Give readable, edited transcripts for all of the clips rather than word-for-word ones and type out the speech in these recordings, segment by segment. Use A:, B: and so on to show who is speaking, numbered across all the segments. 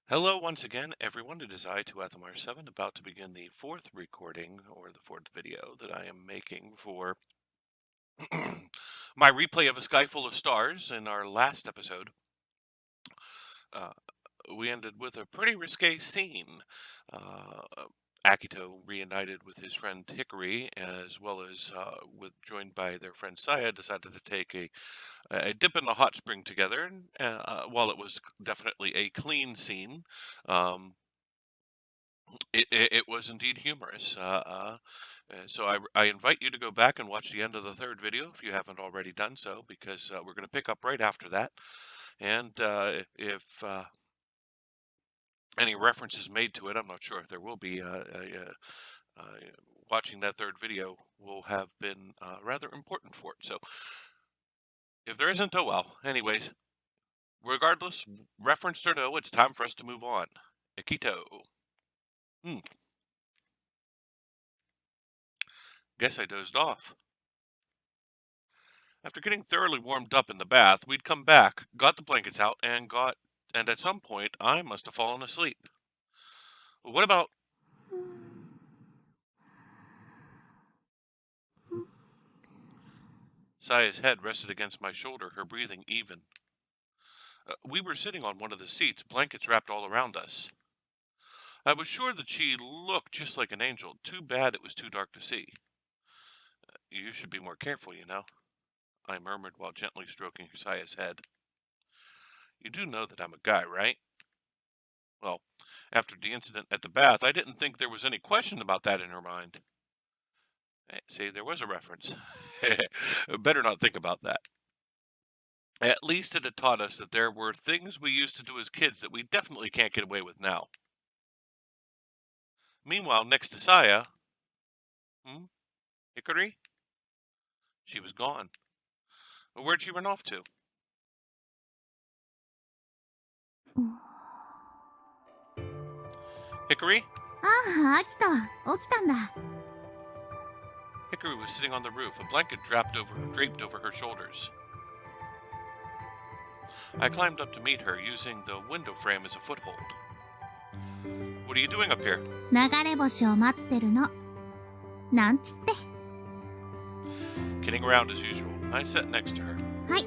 A: Hello once again, everyone. It is I, 2Athamar7, about to begin the fourth recording, or the fourth video, that I am making for my replay of A Sky Full of Stars. In our last episode, uh, we ended with a pretty risque scene. Uh, Akito, reunited with his friend Hikari, as well as joined by their friend Saya, decided to take a dip in the hot spring together. And while it was definitely a clean scene, um, it was indeed humorous. So I invite you to go back and watch the end of the third video if you haven't already done so, because we're going to pick up right after that. And if any references made to it, I'm not sure if there will be. Uh, Watching that third video will have been rather important for it. So if there isn't, oh well. Anyways, regardless, referenced or no, it's time for us to move on. Akito. Hmm. Guess I dozed off. After getting thoroughly warmed up in the bath, we'd come back, got the blankets out, and at some point I must have fallen asleep. What about? Saya's head rested against my shoulder, her breathing even. We were sitting on one of the seats, blankets wrapped all around us. I was sure that she looked just like an angel. Too bad it was too dark to see. You should be more careful, you know, I murmured while gently stroking Saya's head. You do know that I'm a guy, right? Well, after the incident at the bath, I didn't think there was any question about that in her mind. See, there was a reference. Better not think about that. At least it had taught us that there were things we used to do as kids that we definitely can't get away with now. Meanwhile, next to Saya, Hikari? She was gone. Where'd she run off to? Hikari?
B: ああ、秋田、起きたんだ。
A: Hikari was sitting on the roof, a blanket draped over her shoulders. I climbed up to meet her, using the window frame as a foothold. What are you doing up here?
B: 流れ星を待ってるの。なんつって。
A: Kidding around as usual. I sat next to her.
B: はい。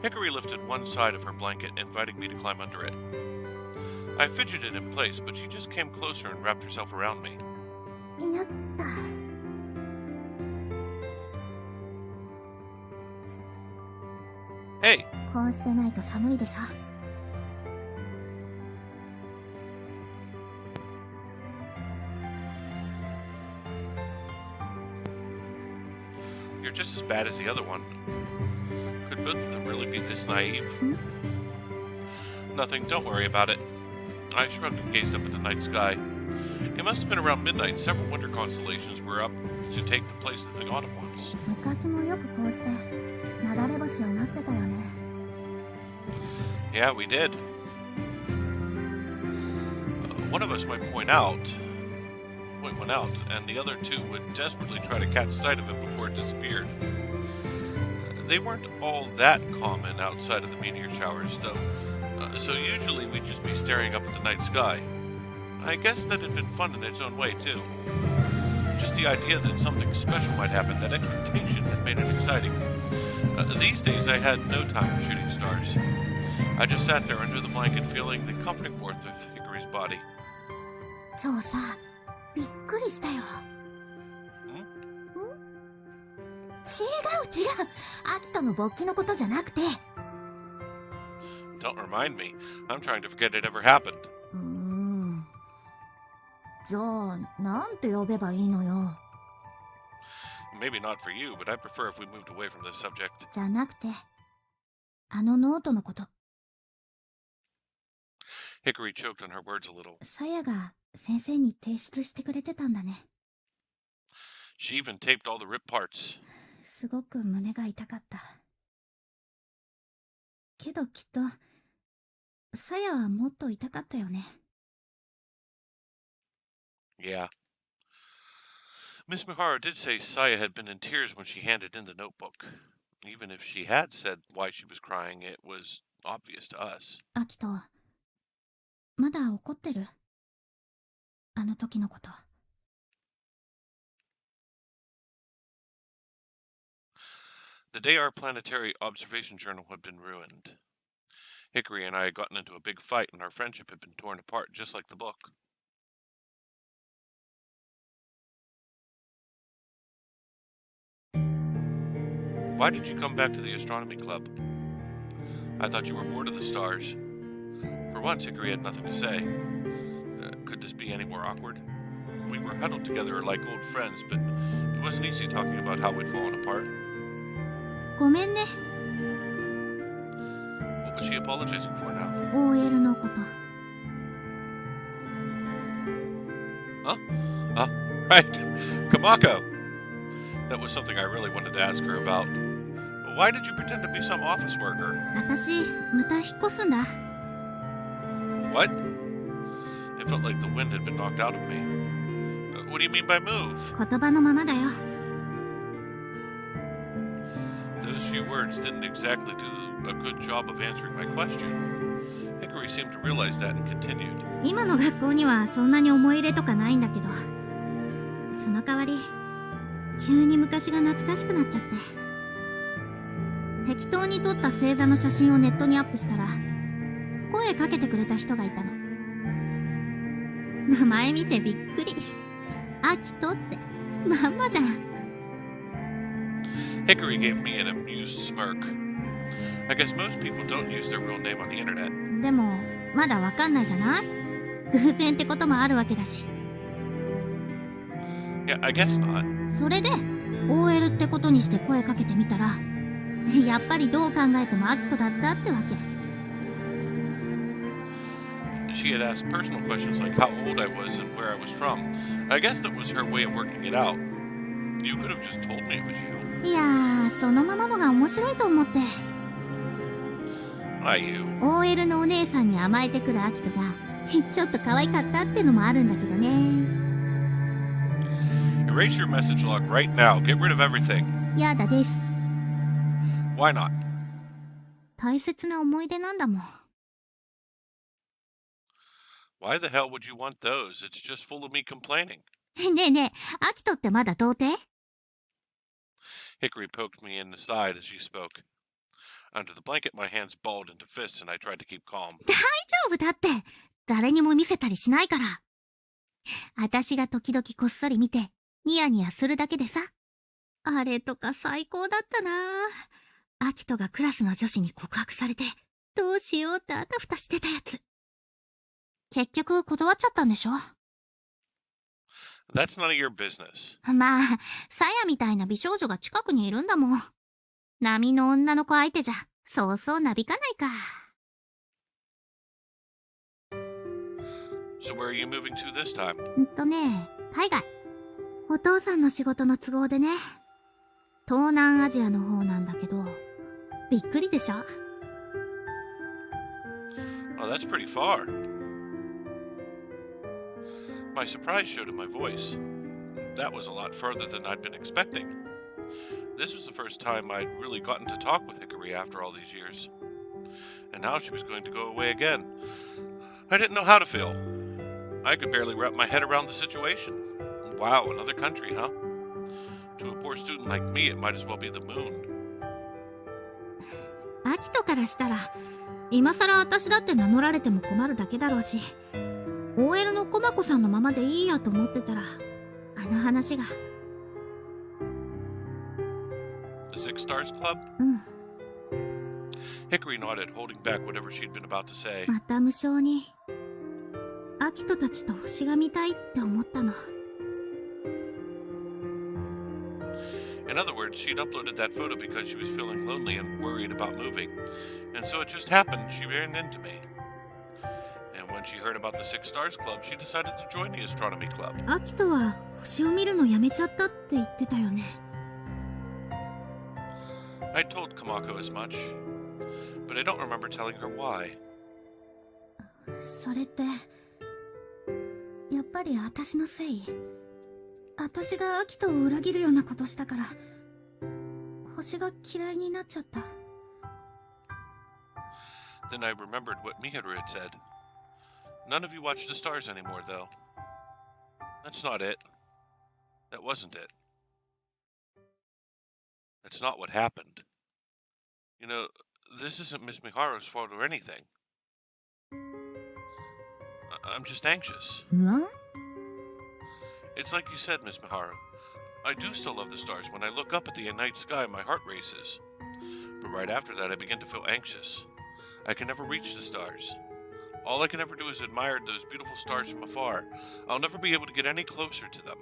A: Hikari lifted one side of her blanket, inviting me to climb under it. I fidgeted in place, but she just came closer and wrapped herself around me.
B: やった。
A: Hey!
B: こうしてないと寒いでしょ。
A: You're just as bad as the other one. Could both of them really be this naive? Nothing, don't worry about it. I shrugged and gazed up at the night sky. It must have been around midnight. Several winter constellations were up to take the place of the autumn ones.
B: 昔もよくこうして流れ星を待ってたよね。
A: Yeah, we did. One of us might point one out, and the other two would desperately try to catch sight of it before it disappeared. They weren't all that common outside of the meteor showers, though, so usually we'd just be staring up at the night sky. I guess that had been fun in its own way, too. Just the idea that something special might happen, that expectation had made it exciting. These days I had no time for shooting stars. I just sat there under the blanket feeling the comforting warmth of Hikari's body.
B: 今日さ、びっくりしたよ。違う。秋田の勃起のことじゃなくて。
A: Don't remind me. I'm trying to forget it ever happened.
B: じゃあ、なんて呼べばいいのよ。
A: Maybe not for you, but I prefer if we moved away from this subject.
B: じゃなくて、あのノートのこと。
A: Hikari choked on her words a little.
B: さやが先生に提出してくれてたんだね。
A: She even taped all the ripped parts.
B: すごく胸が痛かった。けどきっと、さやはもっと痛かったよね。
A: Yeah. Miss Mihara did say Saya had been in tears when she handed in the notebook. Even if she had said why she was crying, it was obvious to us.
B: 秋田、まだ怒ってる？あの時のこと。
A: The day our planetary observation journal had been ruined. Hickory and I had gotten into a big fight, and our friendship had been torn apart just like the book. Why did you come back to the astronomy club? I thought you were bored of the stars. For once, Hickory had nothing to say. Could this be any more awkward? We were huddled together like old friends, but it wasn't easy talking about how we'd fallen apart.
B: ごめんね。
A: What was she apologizing for now?
B: OL のこと。
A: Huh? Right. Kamako! That was something I really wanted to ask her about. Why did you pretend to be some office worker?
B: 私、また引っ越すんだ。
A: What? It felt like the wind had been knocked out of me. What do you mean by move?
B: 言葉のままだよ。
A: Those few words didn't exactly do a good job of answering my question. Hickory seemed to realize that and continued.
B: 今の学校にはそんなに思い入れとかないんだけど、その代わり急に昔が懐かしくなっちゃって、適当に撮った星座の写真をネットにアップしたら声かけてくれた人がいたの。名前見てびっくり。アキトってまんまじゃん。
A: Hickory gave me an amused smirk. I guess most people don't use their real name on the internet.
B: でもまだわかんないじゃない？偶然ってこともあるわけだし。
A: Yeah, I guess not.
B: それで OL ってことにして声かけてみたら、やっぱりどう考えてもアキトだったってわけ。
A: She had asked personal questions like how old I was and where I was from. I guess that was her way of working it out. You could have just told me it was you.
B: いやー、そのままのが面白いと思って。
A: Why you?
B: OL のお姉さんに甘えてくるアキトがちょっと可愛かったってのもあるんだけどね。
A: Erase your message log right now. Get rid of everything.
B: やだです。
A: Why not?
B: 大切な思い出なんだもん。
A: Why the hell would you want those? It's just full of me complaining.
B: ねえねえ、アキトってまだ童貞？
A: Hickory poked me in the side as she spoke. Under the blanket, my hands balled into fists, and I tried to keep calm.
B: 大丈夫だって。誰にも見せたりしないから。私が時々こっそり見てニヤニヤするだけでさ。あれとか最高だったな。アキトがクラスの女子に告白されてどうしようってあたふたしてたやつ。結局断っちゃったんでしょ？
A: That's none of your business.
B: まあ、サヤみたいな美少女が近くにいるんだもん。波の女の子相手じゃそうそうなびかないか。
A: So where are you moving to this time?
B: 海外。お父さんの仕事の都合でね。東南アジアの方なんだけど、びっくりでしょ？
A: Oh, that's pretty far. My surprise showed in my voice. That was a lot further than I'd been expecting. This was the first time I'd really gotten to talk with Hickory after all these years. And now she was going to go away again. I didn't know how to feel. I could barely wrap my head around the situation. Wow, another country, huh? To a poor student like me, it might as well be the moon.
B: アキトからしたら、今さら私だって名乗られても困るだけだろうし、OL のコマコさんのままでいいやと思ってたら、あの話が。
A: The Six Stars Club?
B: うん。
A: Hickory nodded, holding back whatever she'd been about to say.
B: また無性に、アキトたちと星が見たいって思ったの。
A: In other words, she'd uploaded that photo because she was feeling lonely and worried about moving. And so it just happened she ran into me. And when she heard about the Six Stars Club, she decided to join the astronomy club.
B: アキトは星を見るのやめちゃったって言ってたよね。
A: I told Kamako as much, but I don't remember telling her why.
B: それって、やっぱり私のせい？私がアキトを裏切るようなことしたから、星が嫌いになっちゃった。
A: Then I remembered what Miharu had said. None of you watch the stars anymore, though. That's not it. That wasn't it. That's not what happened. You know, this isn't Miss Miharu's fault or anything. I'm just anxious.
B: 不安？
A: It's like you said, Miss Miharu. I do still love the stars. When I look up at the night sky, my heart races. But right after that, I begin to feel anxious. I can never reach the stars. All I can ever do is admire those beautiful stars from afar. I'll never be able to get any closer to them.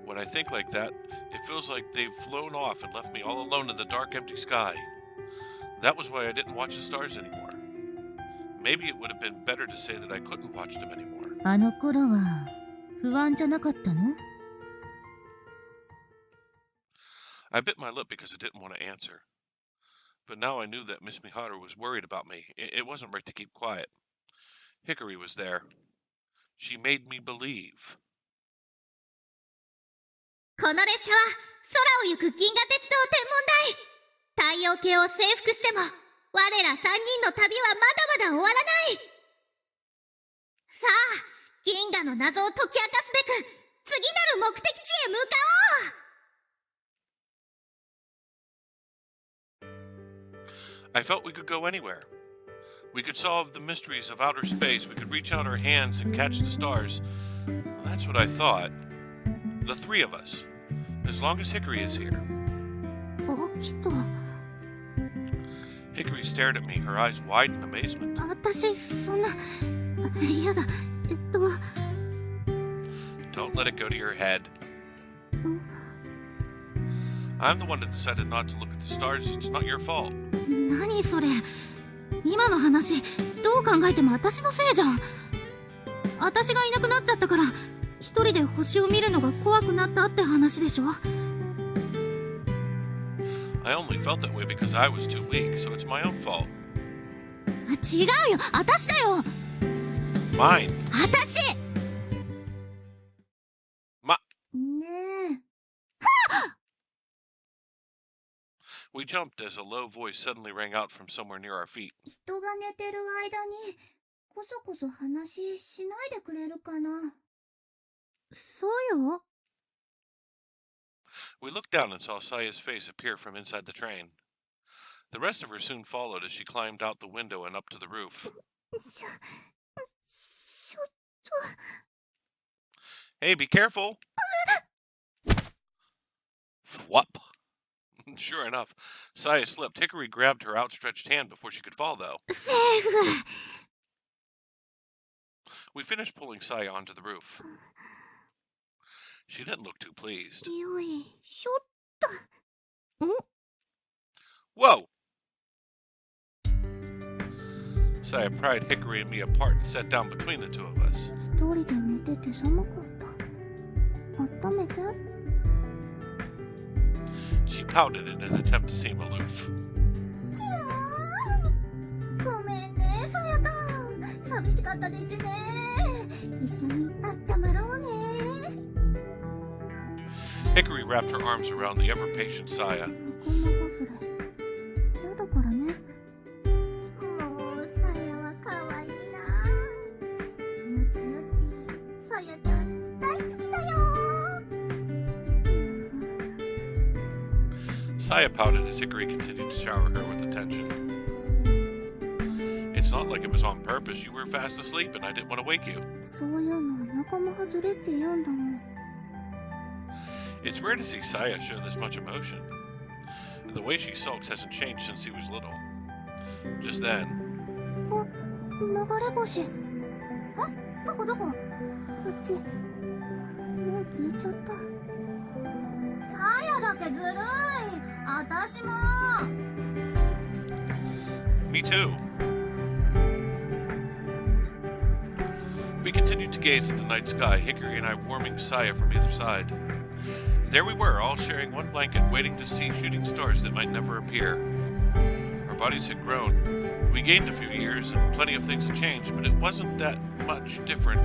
A: When I think like that, it feels like they've flown off and left me all alone in the dark, empty sky. That was why I didn't watch the stars anymore. Maybe it would have been better to say that I couldn't watch them anymore.
B: あの頃は不安じゃなかったの？
A: I bit my lip because I didn't want to answer. But now I knew that Miss Miharu was worried about me. It wasn't right to keep quiet. Hickory was there. She made me believe.
B: この列車は空を行く銀河鉄道天文台。太陽系を征服しても我ら3人の旅はまだまだ終わらない。さあ、銀河の謎を解き明かすべく次なる目的地へ向かおう。
A: I felt we could go anywhere. We could solve the mysteries of outer space. We could reach out our hands and catch the stars. That's what I thought. The three of us. As long as Hickory is here.
B: 起きた。
A: Hickory stared at me, her eyes wide in amazement.
B: 私、そんな。やだ。
A: Don't let it go to your head. I'm the one that decided not to look at the stars. It's not your fault.
B: 何それ。今の話、どう考えても私のせいじゃん。私がいなくなっちゃったから、一人で星を見るのが怖くなったって話でしょ。
A: I only felt that way because I was too weak, so it's my own fault.
B: 違うよ、私だよ。
A: Mine.
B: 私。ねえ。
A: We jumped as a low voice suddenly rang out from somewhere near our feet.
B: 人が寝てる間にこそこそ話しないでくれるかな。そうよ。
A: We looked down and saw Saya's face appear from inside the train. The rest of her soon followed as she climbed out the window and up to the roof.
B: ちょっと。
A: Hey, be careful! Whup! Sure enough, Saya slipped. Hickory grabbed her outstretched hand before she could fall, though.
B: セーフ。
A: We finished pulling Saya onto the roof. She didn't look too pleased.
B: よいしょっと。ん？
A: Whoa! Saya pried Hickory and me apart and sat down between the two of us.
B: 一人で寝てて寒かった。温めて。
A: She pouted in an attempt to seem aloof.
B: ごめんね、さやか。寂しかったでちゅね。一緒にあったまろうね。
A: Hickory wrapped her arms around the ever-patient Saya.
B: こんなハフレ。嫌だからね。もう、さやはかわいいな。よちよち、さやちゃん大好きだよ。
A: Saya pouted as Hickory continued to shower her with attention. It's not like it was on purpose. You were fast asleep and I didn't want to wake you.
B: そういうの仲間外れって言うんだもん。
A: It's rare to see Saya show this much emotion. The way she sulks hasn't changed since he was little. Just then,
B: あ、流れ星。あ、どこどこ？こっち。もう消えちゃった。さやだけずるい。私も。
A: me too. We continued to gaze at the night sky, Hickory and I warming Saya from either side. There we were, all sharing one blanket, waiting to see shooting stars that might never appear. Our bodies had grown. We gained a few years, and plenty of things had changed, but it wasn't that much different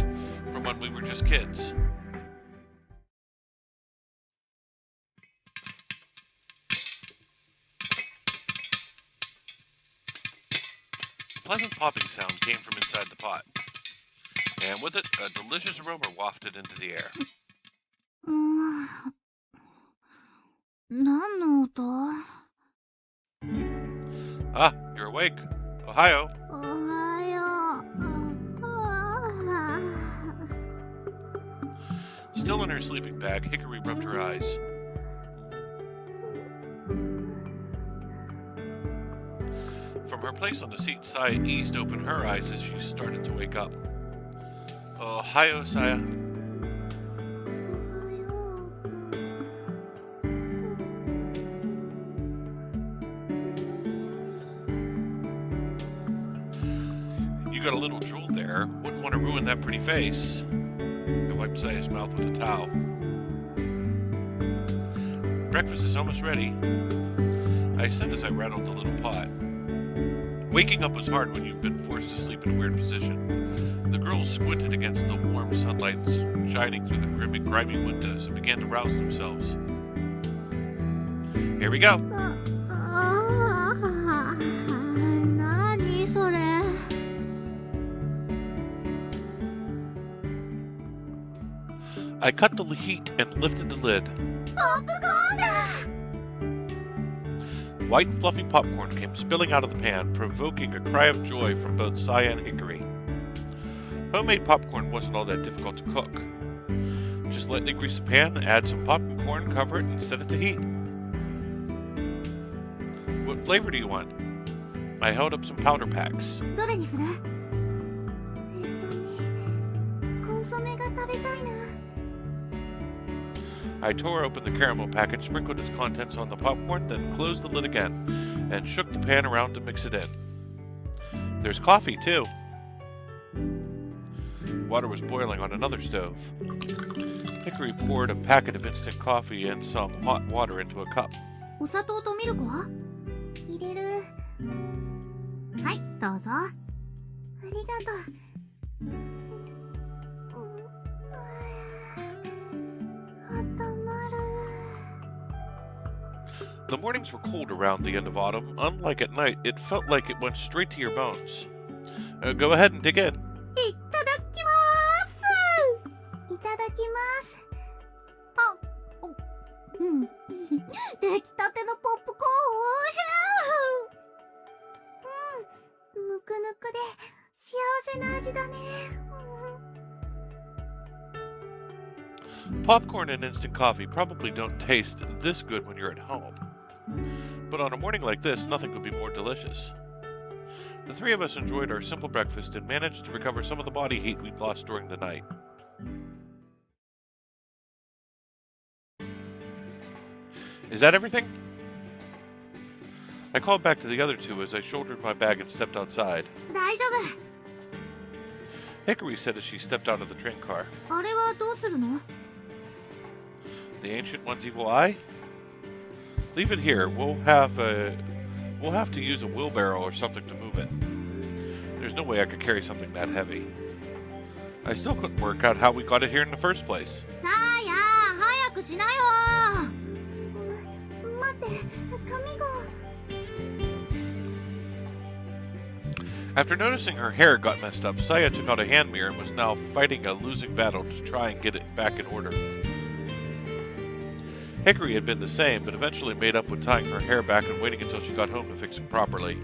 A: from when we were just kids. A pleasant popping sound came from inside the pot. and with it, a delicious aroma wafted into the air.
B: 何の音？
A: Ah, you're awake. Ohio.
B: おはよう。
A: Still in her sleeping bag, Hickory rubbed her eyes. From her place on the seat, Saya eased open her eyes as she started to wake up. Ohio, Saya. You got a little drool there. Wouldn't want to ruin that pretty face. I wiped Saya's mouth with a towel. Breakfast is almost ready, I said as I rattled the little pot. Waking up was hard when you've been forced to sleep in a weird position. The girls squinted against the warm sunlight shining through the grimy windows and began to rouse themselves. Here we go.
B: 何それ？
A: I cut the heat and lifted the lid.
B: ポップコーンだ！
A: White, fluffy popcorn came spilling out of the pan, provoking a cry of joy from both Saya and Hickory. Homemade popcorn wasn't all that difficult to cook. Just lightly grease a pan, add some popcorn, cover it, and set it to heat. What flavor do you want? I held up some powder packs.
B: どれにする？コンソメが食べたいな。
A: I tore open the caramel package, sprinkled its contents on the popcorn, then closed the lid again, and shook the pan around to mix it in. There's coffee, too. Water was boiling on another stove. Hickory poured a packet of instant coffee and some hot water into a cup.
B: お砂糖とミルクは？入れる。はい、どうぞ。ありがとう。
A: The mornings were cold around the end of autumn. Unlike at night, it felt like it went straight to your bones. Go ahead and dig in.
B: いただきます。いただきます。あ、うん。出来たてのポップコーン。ぬくぬくで幸せな味だね。
A: Popcorn and instant coffee probably don't taste this good when you're at home. But on a morning like this, nothing could be more delicious. The three of us enjoyed our simple breakfast and managed to recover some of the body heat we'd lost during the night. Is that everything? I called back to the other two as I shouldered my bag and stepped outside.
B: 大丈夫。
A: Hickory said as she stepped out of the train car.
B: あれはどうするの？
A: The Ancient One's evil eye? Leave it here. We'll have to use a wheelbarrow or something to move it. There's no way I could carry something that heavy. I still couldn't work out how we got it here in the first place.
B: さあや、早くしなよ。待って、髪が。
A: After noticing her hair got messed up, Saya took out a hand mirror and was now fighting a losing battle to try and get it back in order. Hickory had been the same, but eventually made up with tying her hair back and waiting until she got home to fix it properly.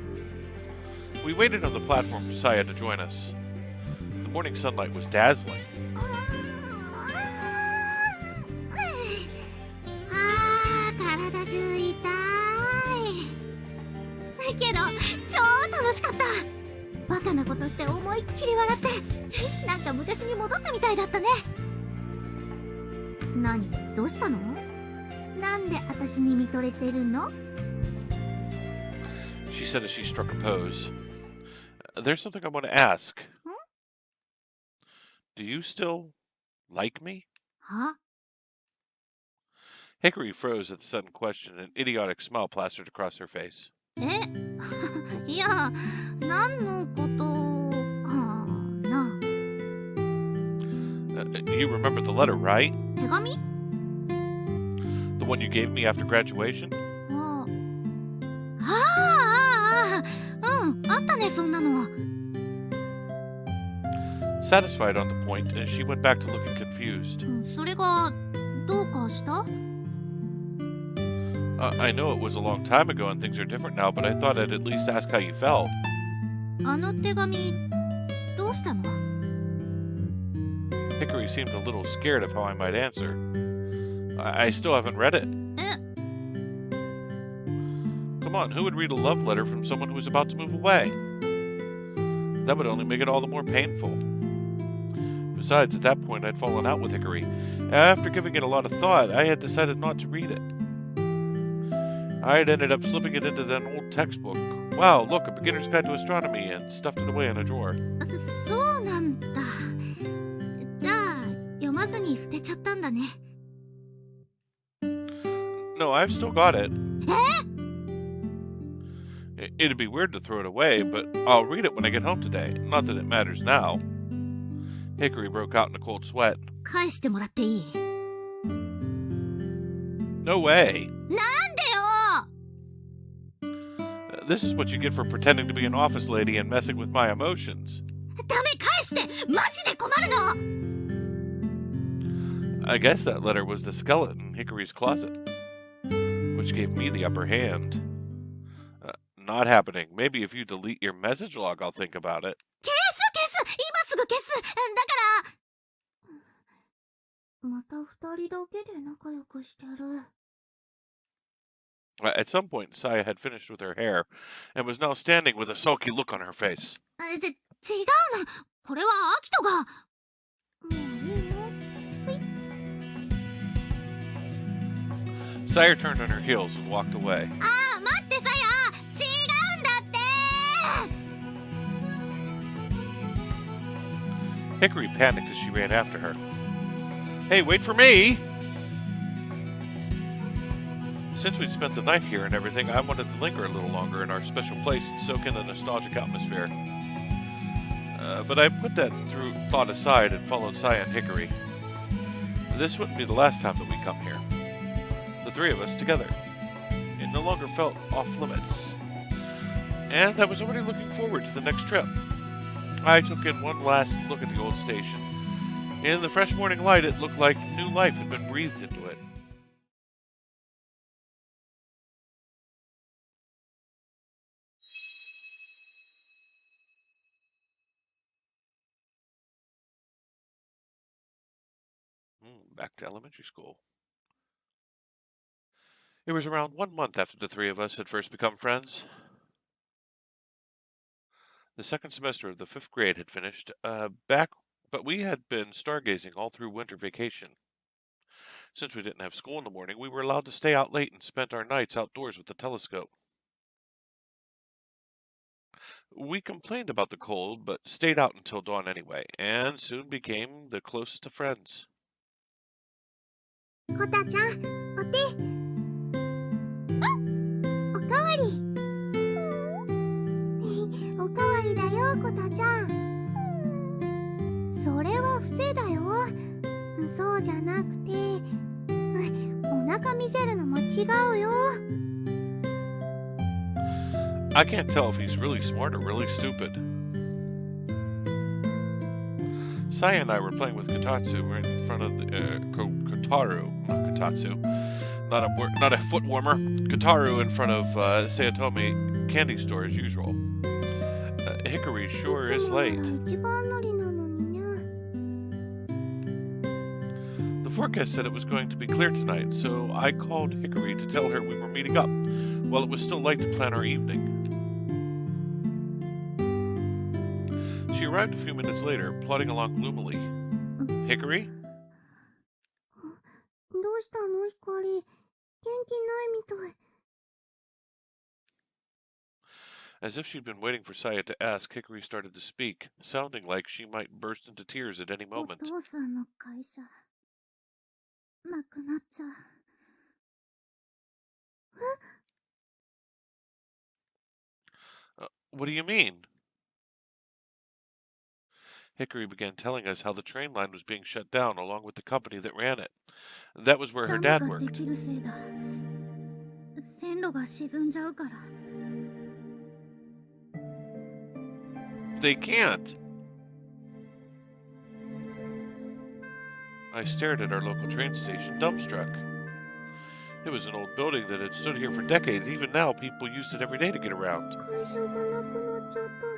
A: We waited on the platform for Saya to join us. The morning sunlight was dazzling.
B: あー、体中痛い。けど、超楽しかった。バカなことして思いっきり笑って、なんか昔に戻ったみたいだったね。何、どうしたの？なんで私に見とれてるの？
A: She said as she struck a pose. There's something I want to ask. Do you still like me?
B: は？
A: Hickory froze at the sudden question, and an idiotic smile plastered across her face.
B: えいや、何のことかな。
A: You remember the letter, right?
B: 手紙？
A: The one you gave me after graduation?
B: うん、あったね、そんなの。
A: Satisfied on the point, she went back to looking confused.
B: それがどうかした？
A: I know it was a long time ago and things are different now, but I thought I'd at least ask how you felt.
B: あの手紙どうしたの？
A: Hickory seemed a little scared of how I might answer. I still haven't read it.
B: え、
A: Come on, who would read a love letter from someone who was about to move away? That would only make it all the more painful. Besides, at that point, I'd fallen out with Hickory. After giving it a lot of thought, I had decided not to read it. I had ended up slipping it into that old textbook. Wow, look, A Beginner's Guide to Astronomy, and stuffed it away in a drawer.
B: そうなんだ。じゃあ読まずに捨てちゃったんだね。
A: No, I've still got it. It'd be weird to throw it away, but I'll read it when I get home today. Not that it matters now. Hickory broke out in a cold sweat.
B: 返してもらっていい？
A: No way.
B: なんでよ！
A: This is what you get for pretending to be an office lady and messing with my emotions.
B: ダメ、返して！マジで困るの！
A: I guess that letter was the skeleton in Hickory's closet, which gave me the upper hand. Not happening. Maybe if you delete your message log, I'll think about it.
B: 消す今すぐ消す！だからまた二人だけで仲良くしてる。
A: At some point, Saya had finished with her hair and was now standing with a sulky look on her face.
B: 違うの。これはアキトが。もういいの？
A: Saya turned on her heels and walked away.
B: ああ、待ってさや！違うんだって！
A: Hickory panicked as she ran after her. Hey, wait for me! Since we'd spent the night here and everything, I wanted to linger a little longer in our special place and soak in the nostalgic atmosphere. But I put that thought aside and followed Saya and Hickory. This wouldn't be the last time that we come here. The three of us together. It no longer felt off limits. And I was already looking forward to the next trip. I took in one last look at the old station. In the fresh morning light, it looked like new life had been breathed into it. Back to elementary school. It was around 1 month after the three of us had first become friends. The second semester of the 5th grade had finished, but we had been stargazing all through winter vacation. Since we didn't have school in the morning, we were allowed to stay out late and spent our nights outdoors with the telescope. We complained about the cold, but stayed out until dawn anyway, and soon became the closest of friends.
B: コタちゃん、お手。おかわり。おかわりだよ、コタちゃん。それは伏せだよ。そうじゃなくて、お腹見せるのも違うよ。
A: I can't tell if he's really smart or really stupid. Saya and I were playing with Kotatsu in front of the Kotaru, not Kotatsu, not a foot warmer. Kotaru in front of Sayatomi candy store as usual. Hickory sure is late. The forecast said it was going to be clear tonight, so I called Hickory to tell her we were meeting up, while it was still light to plan our evening. She arrived a few minutes later, plodding along gloomily. Hickory?
B: どうしたの、ヒカリ？元気ないみたい。
A: As if she'd been waiting for Saya to ask, Hickory started to speak, sounding like she might burst into tears at any
B: お
A: moment.
B: 父さんの会社、なくなっちゃう。
A: What do you mean? Hickory began telling us how the train line was being shut down along with the company that ran it. That was where her dad
B: ダムがで
A: worked.
B: きるせいだ。線路が沈んじゃうから。
A: They can't. I stared at our local train station, dumbstruck. It was an old building that had stood here for decades. Even now, people used it every day to get around.
B: 会社がなくなっちゃったら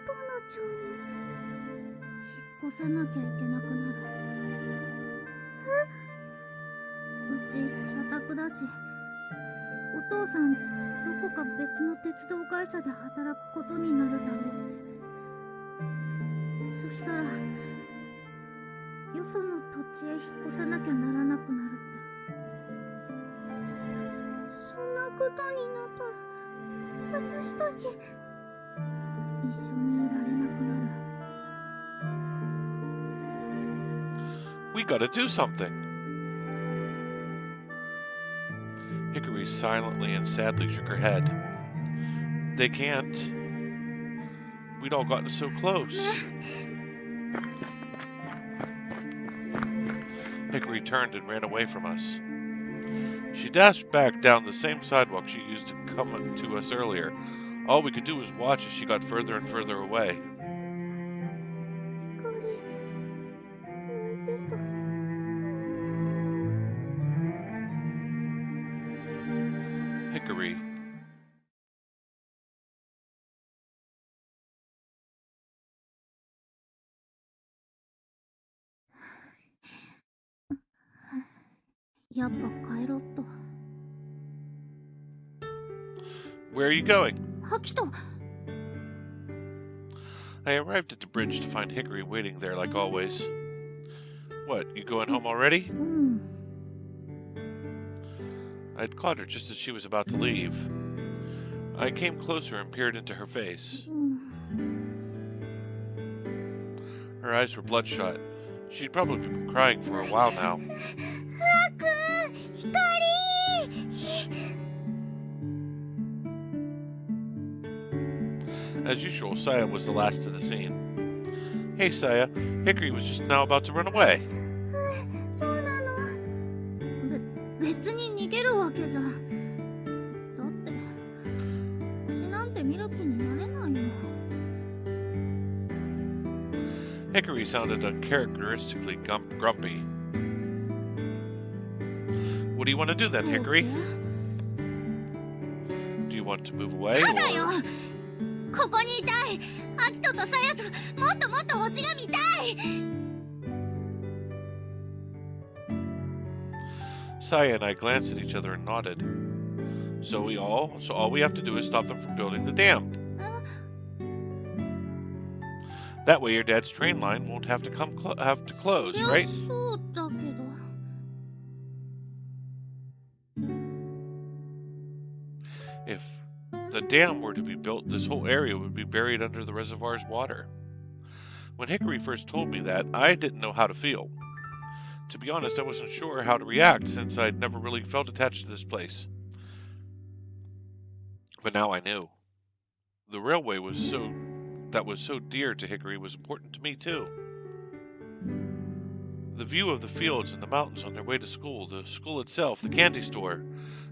B: どうなっちゃうの？引っ越さなきゃいけなくなる。うち社宅だし、お父さんどこか別の鉄道会社で働くことになるだろうって。そしたらよその土地へ引っ越さなきゃならなくなるって。そんなことになったら私たち一緒にいられなくなる。
A: We gotta do something. Hickory silently and sadly shook her head. They can't. We'd all gotten so close. Hickory turned and ran away from us. She dashed back down the same sidewalk she used to come to us earlier. All we could do was watch as she got further and further away. Hickory. Where are you going? I arrived at the bridge to find Hickory waiting there like always. What, you going home already? I'd caught her just as she was about to leave. I came closer and peered into her face. Her eyes were bloodshot. She'd probably been crying for a while now. As usual, Saya was the last to the scene. Hey, Saya, Hickory was just now about to run away.
B: そうなの。別に逃げるわけじゃ。だって星なんて見る気になれないよ。
A: Hickory sounded uncharacteristically grumpy. What do you want to do then, Hickory? Do you want to move away?
B: やだよ。ここにいたい。アキトとサヤともっともっと星が見たい。
A: Saya and I glanced at each other and nodded. So all we have to do is stop them from building the dam. That way your dad's train line won't have to close, right?
B: そうだけど。
A: If the dam were to be built, this whole area would be buried under the reservoir's water. When Hickory first told me that, I didn't know how to feel. To be honest, I wasn't sure how to react since I'd never really felt attached to this place. But now I knew. The railway was so dear to Hickory was important to me too. The view of the fields and the mountains on their way to school, the school itself, the candy store,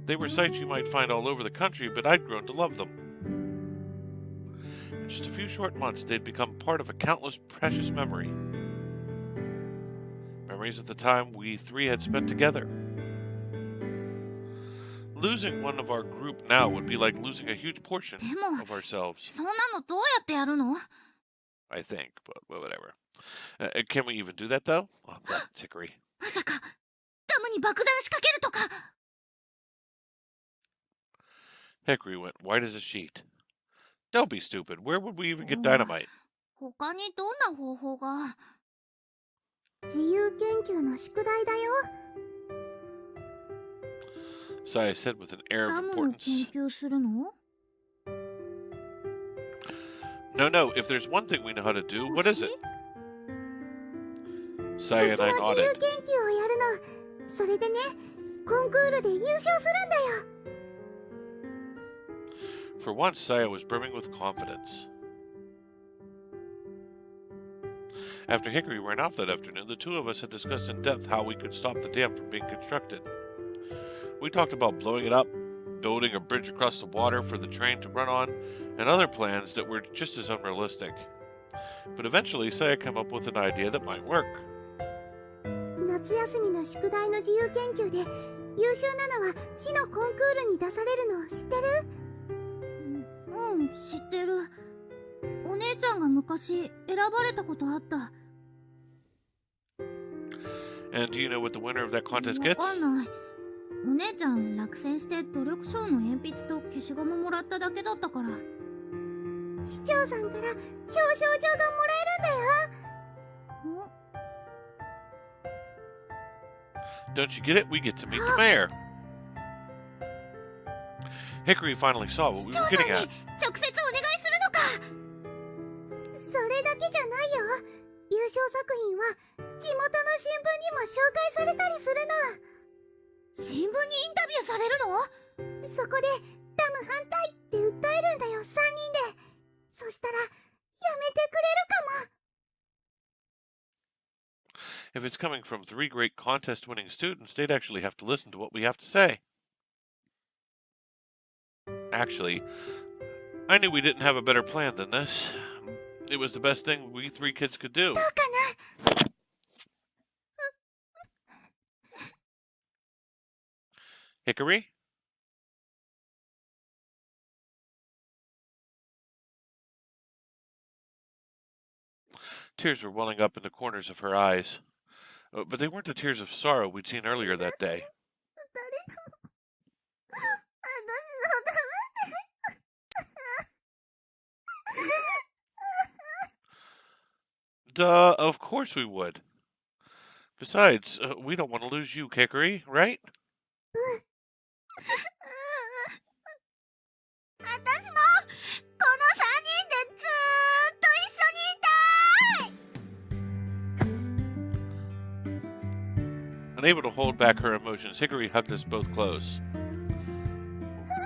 A: they were sights you might find all over the country, but I'd grown to love them. In just a few short months, they'd become part of a countless precious memory. Memories of the time we three had spent together. Losing one of our group now would be like losing a huge portion of ourselves.
B: そんなのどうやってやるの？
A: I think, but whatever. Can we even do that, though? Oh, that's Hickory.
B: まさかダムに爆弾仕掛けるとか。
A: Hickory went white as a sheet. Don't be stupid. Where would we even get dynamite?
B: 他にどんな方法が？自由研究の宿題だよ。
A: Saya said with an air of
B: ダムの
A: importance.
B: 研究するの？
A: No, if there's one thing we know how to do, what is it? Saya and I
B: 星は自由
A: nodded.
B: 研究をやるの。それでね、コンクールで優勝するんだよ。
A: For once, Saya was brimming with confidence. After Hickory ran off that afternoon, the two of us had discussed in depth how we could stop the dam from being constructed. We talked about blowing it up, building a bridge across the water for the train to run on, and other plans that were just as unrealistic. But eventually, Saya came up with an idea that might work.
B: も
C: 夏休みの宿題の自由研究で優秀なのは市のコンクールに出されるの知ってる？
B: うん、知ってる。お姉ちゃんが昔選ばれたことあった。
A: And do you know what the winner of that contest
B: わ
A: gets?
B: かんない。お姉ちゃん落選して努力賞の鉛筆と消しゴムもらっただけだったから。
C: 市長さんから表彰状がもらえるんだよ。
A: Don't you get it? We get to meet the mayor. Hickory finally saw what
B: 市
A: we
B: 長
A: were
B: さん
A: getting
B: に
A: at.
B: 直接お願いするのか。
C: それだけじゃないよ。優勝作品は地元の新聞にも紹介されたりする
B: 新聞にインタビューされるの？
C: の。そこでダム反対って訴えるんだよ、3人で。そしたらやめてくれるかも。
A: If it's coming from 3 great contest-winning students, they'd actually have to listen to what we have to say. Actually, I knew we didn't have a better plan than this. It was the best thing we 3 kids could do.
C: どうかな。
A: Hickory? Tears were welling up in the corners of her eyes. But they weren't the tears of sorrow we'd seen earlier that day.
C: 誰と
A: Duh, of course we would. Besides, we don't want to lose you, Hickory, right?
C: 私もこの3人でずーっと一緒にいたい。
A: Unable to hold back her emotions, Hickory hugged us both close.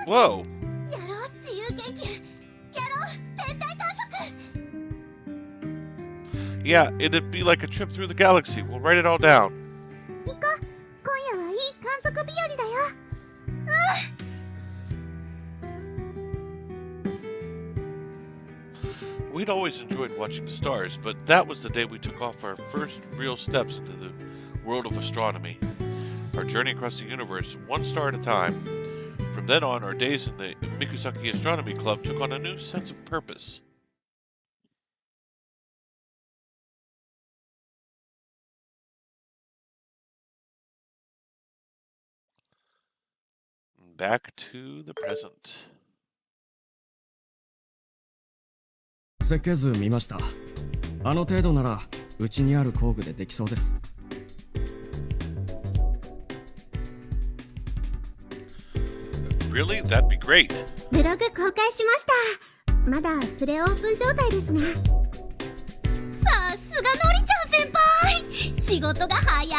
A: Whoa!
C: やろう、自由研究。やろう、天体観測。
A: Yeah, it'd be like a trip through the galaxy. We'll write it all down.
C: 行こう。今夜はいい観測日和だよ。
A: We'd always enjoyed watching the stars, but that was the day we took off our first real steps into the world of astronomy. Our journey across the universe, one star at a time. From then on, our days in the Mikusaki Astronomy Club took on a new sense of purpose. Back to the present.
D: 設計図見ました。あの程度ならうちにある工具でできそうです。
A: Really? That'd be great.
C: ブログ公開しました。まだプレオープン状態ですね。
B: さすがのりちゃん先輩、仕事が早い。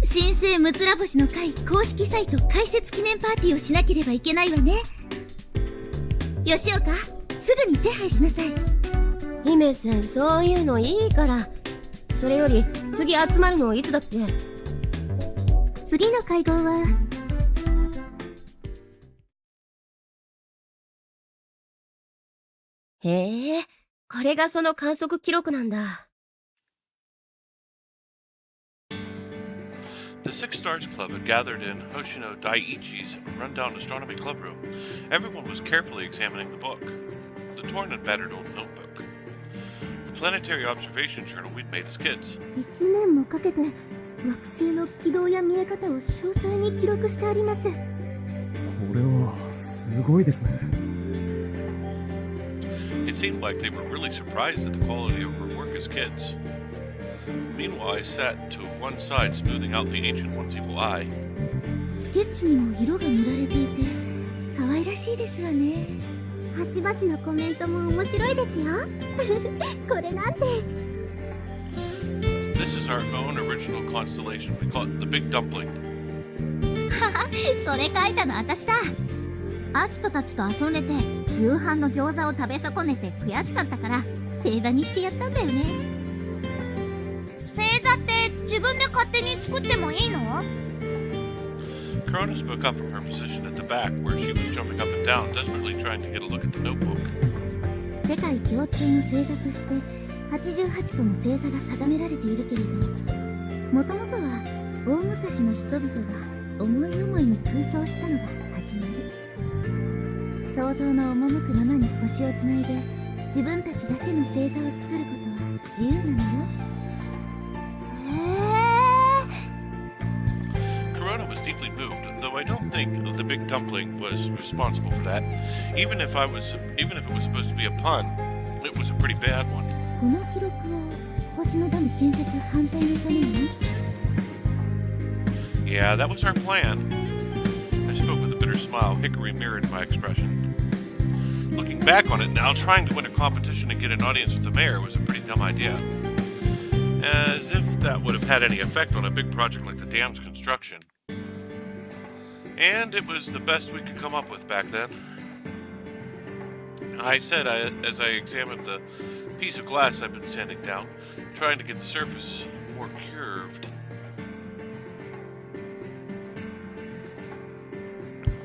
B: 新生むつら星の会公式サイト開設記念パーティーをしなければいけないわね。吉岡、すぐに手配しなさい。
E: 姫さん、そういうのいいから。それより次集まるのいつだっけ？
C: 次の会合は
E: へえ、これがその観測記録なんだ。
A: The Six Stars Club had gathered in Hoshino Daiichi's rundown astronomy club room. Everyone was carefully examining the book, the torn and battered old notebook, the planetary observation journal we'd made as kids.
C: 1年もかけて惑星の軌道や見え方を詳細に記録してあります。
D: これはすごいですね。
A: It seemed like they were really surprised at the quality of her work as kids. Meanwhile, I sat to one side, smoothing out the Ancient One's evil eye.
B: スケッチにも色が塗られていて可愛らしいですわね。
C: 端々のコメントも面白いですよ。これなんて。
A: This is our own original constellation. We call it the Big Dumpling.
B: それ書いたの私だ。アキトたちと遊んでて夕飯の餃子を食べ損ねて悔しかったから星座にしてやったんだよね。星座って自分で勝手に作ってもいいの？
A: Corona spoke up from her position at the back, where she was jumping up and down, desperately trying to get a look at the notebook.
B: 世界共通の星座として88個の星座が定められているけれど、
C: もともとは大昔の人々が思い思いに空想したのが始まり。想像の赴くままに星をつないで自分たちだけの星座を作ることは自由なのよ。
A: Corona was deeply moved, though I don't think the big dumpling was responsible for that. Even if it was supposed to be a pun, it was a pretty bad one.
C: この記録を星のダム建設反対のために？
A: Yeah, that was our plan. I spoke with a bitter smile. Hickory mirrored my expression. Looking back on it now, trying to win a competition and get an audience with the mayor was a pretty dumb idea. As if that would have had any effect on a big project like the dam's construction. And it was the best we could come up with back then. I said as I examined the piece of glass I'd been sanding down, trying to get the surface more curved.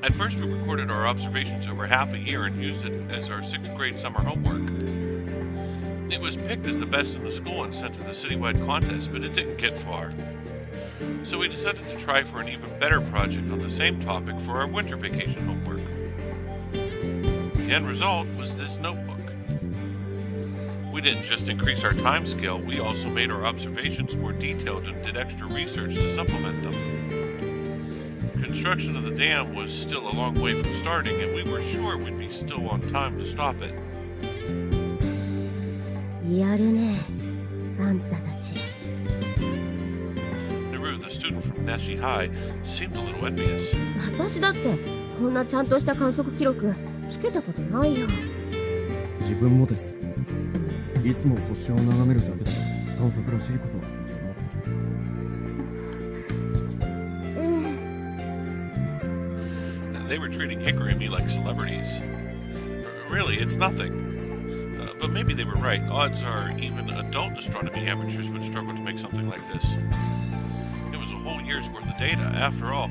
A: At first, we recorded our observations over half a year and used it as our 6th grade summer homework. It was picked as the best in the school and sent to the citywide contest, but it didn't get far. So we decided to try for an even better project on the same topic for our winter vacation homework. The end result was this notebook. We didn't just increase our time scale, we also made our observations more detailed and did extra research to supplement them. Construction of the dam was still a long way from starting, and we were sure we'd be still on time to stop it.
E: やるね、あんたたち。
A: Naru, the student from Nashi High, seemed a little envious.
E: 私だってこんなちゃんとした観測記録つけたことないよ。
D: 自分もです。いつも星を眺めるだけで観測らしいことは一度も。
A: They were treating Hickory and me like celebrities. Really, it's nothing. But maybe they were right. Odds are even adult astronomy amateurs would struggle to make something like this. It was a whole year's worth of data. After all,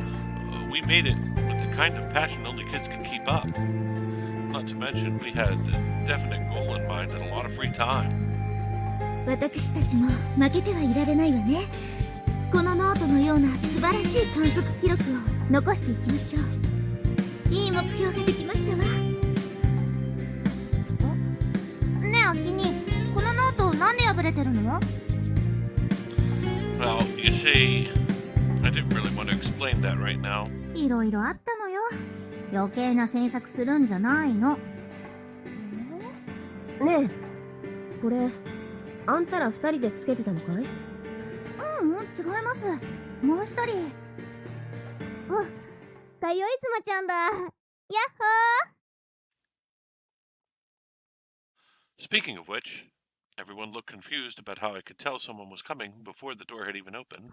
A: we made it with the kind of passion only kids can keep up. Not to mention, we had a definite goal in mind and a lot of free time.
C: 私たちも負けてはいられないわね。このノートのような素晴らしい観測記録を残していきましょう。いい目標ができましたわ。ねえ、アキニ、このノートなんで破れてるの？
A: Well, you see, I didn't really want to explain that right now.
C: いろいろあったのよ。余計な詮索するんじゃないの。
E: ねえ、これあんたら2人でつけてたのかい？
C: 違います。もう一人。かよいつまちゃんだ。やっほー。
A: Speaking of which, everyone looked confused about how I could tell someone was coming before the door had even opened.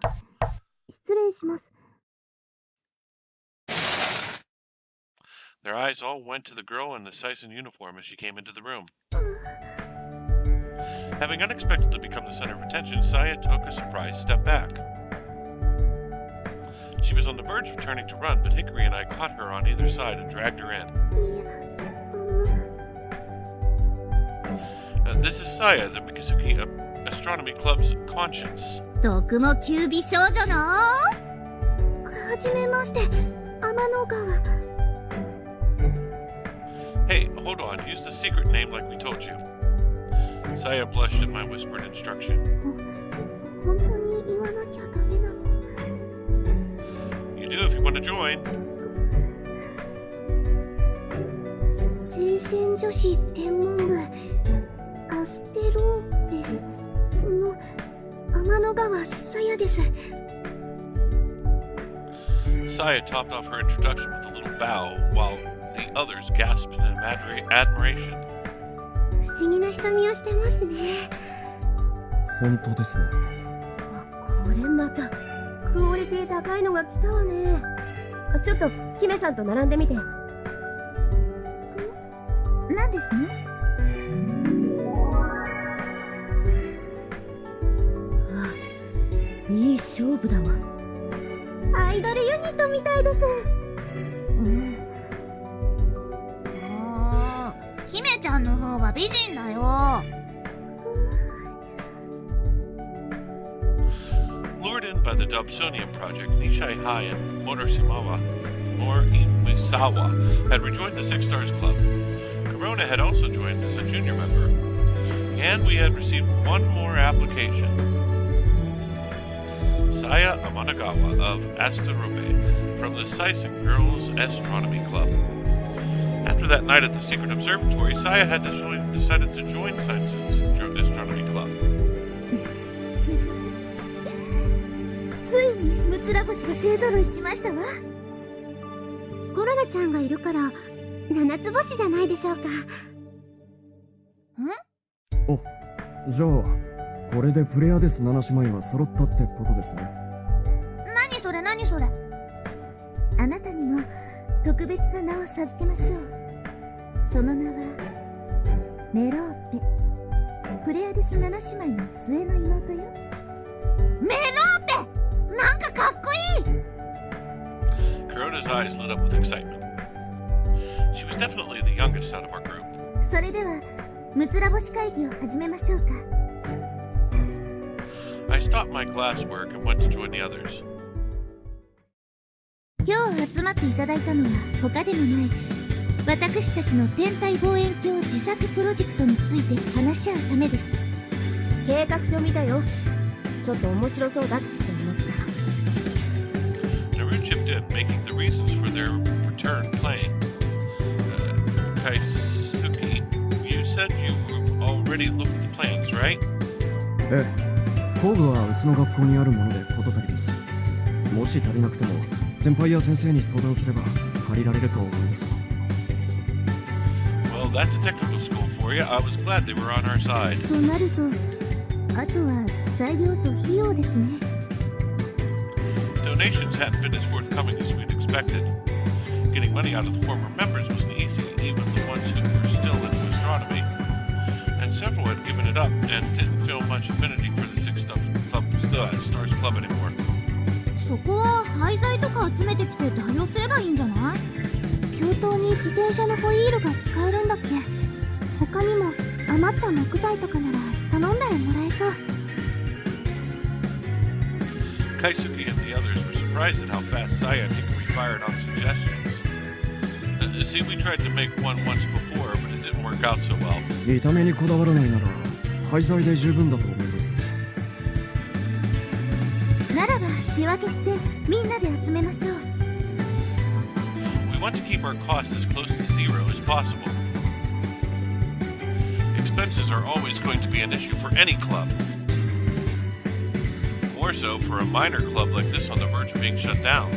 C: 失礼します。
A: Their eyes all went to the girl in the Sison uniform as she came into the room. Having unexpectedly become the center of attention, Saya took a surprised step back. She was on the verge of turning to run, but Hickory and I caught her on either side and dragged her in. This is Saya, the Mikazuki Astronomy Club's conscience.
C: 毒も九美少女のはじめまして、天の川。
A: Hey, hold on, use the secret name like we told you. Saya blushed at my whispered instruction.
C: 本当に言わなきゃダメなの？
A: You do if you want to join.
C: 聖戦女子天文部アステローベの天の川さやです。
A: Saya topped off her introduction with a little bow, while the others gasped in admiration.
C: 不思議な瞳をしてますね。
D: 本当ですね。
E: これまたクオリティ高いのが来たわね。ちょっと姫さんと並んでみて。
C: なんですね？
E: いい勝負だわ。
C: アイドルユニットみたいです。姫ちゃんの方が美人だよ。
A: Lured in by the Dobsonian project, Nishai Hai and Morimisawa had rejoined the Six Stars Club. Corona had also joined as a junior member. And we had received one more application. Saya Amanagawa of Astarobe from the Saisen Girls Astronomy Club. After that night at the secret observatory, Saya had decided to join Saisen's Astronomy Club.
C: ついにムツラ星が勢ぞろいしましたわ。コロナちゃんがいるから七つ星じゃないでしょうか。
D: お、じゃあこれでプレアデス7姉妹が揃ったってことですね。
B: 何それ何それ。
C: あなたにも特別な名を授けましょう。その名はメローペ。プレアデス7姉妹の末の妹よ。
B: メローペ、なんかかっこいい。
A: Corona's eyes lit up with excitement. She was definitely the youngest out of our group.
C: それではムツラ星会議を始めましょうか。
A: I stopped my classwork and went to join the others.
C: 今日集まっていただいたのは他でもない私たちの天体望遠鏡自作プロジェクトについて話し合うためです。
E: 計画書見たよ。ちょっと面白そうだって思った。
A: Naru chipped in, making the reasons for their return plain. Kaisuke, you said you've already looked at the plans, right?
D: ええ、工具はうちの学校にあるもので事足りです。もし足りなくても先輩や先生に相談すれば借りられると思います。
A: Well, that's a technical school for you. I was glad they were on our side.
C: となるとあとは材料と費用ですね。
A: Donations hadn't been as forthcoming as we'd expected. Getting money out of the former members wasn't easy, even the ones who were still into astronomy. And several had given it up and didn't feel much affinity for the Six Stars Club anymore.
B: そこは廃材とか集めてきて代用すればいいんじゃない？
C: 教頭に自転車のホイールが使えるんだっけ。他にも余った木材とかなら頼んだらもらえそう。
A: Kaisuke and the others were surprised at how fast Saya and Hikari fired on suggestions. See, we tried to make one once before, but it didn't work out so well.
D: 見た目にこだわらないなら廃材で十分だと思います。
C: ならば手分けしてみんなで集めましょう。
A: We want to keep our costs as close to zero as possible. Expenses are always going to be an issue for any club. More so for a minor club like this on the verge of being shut down.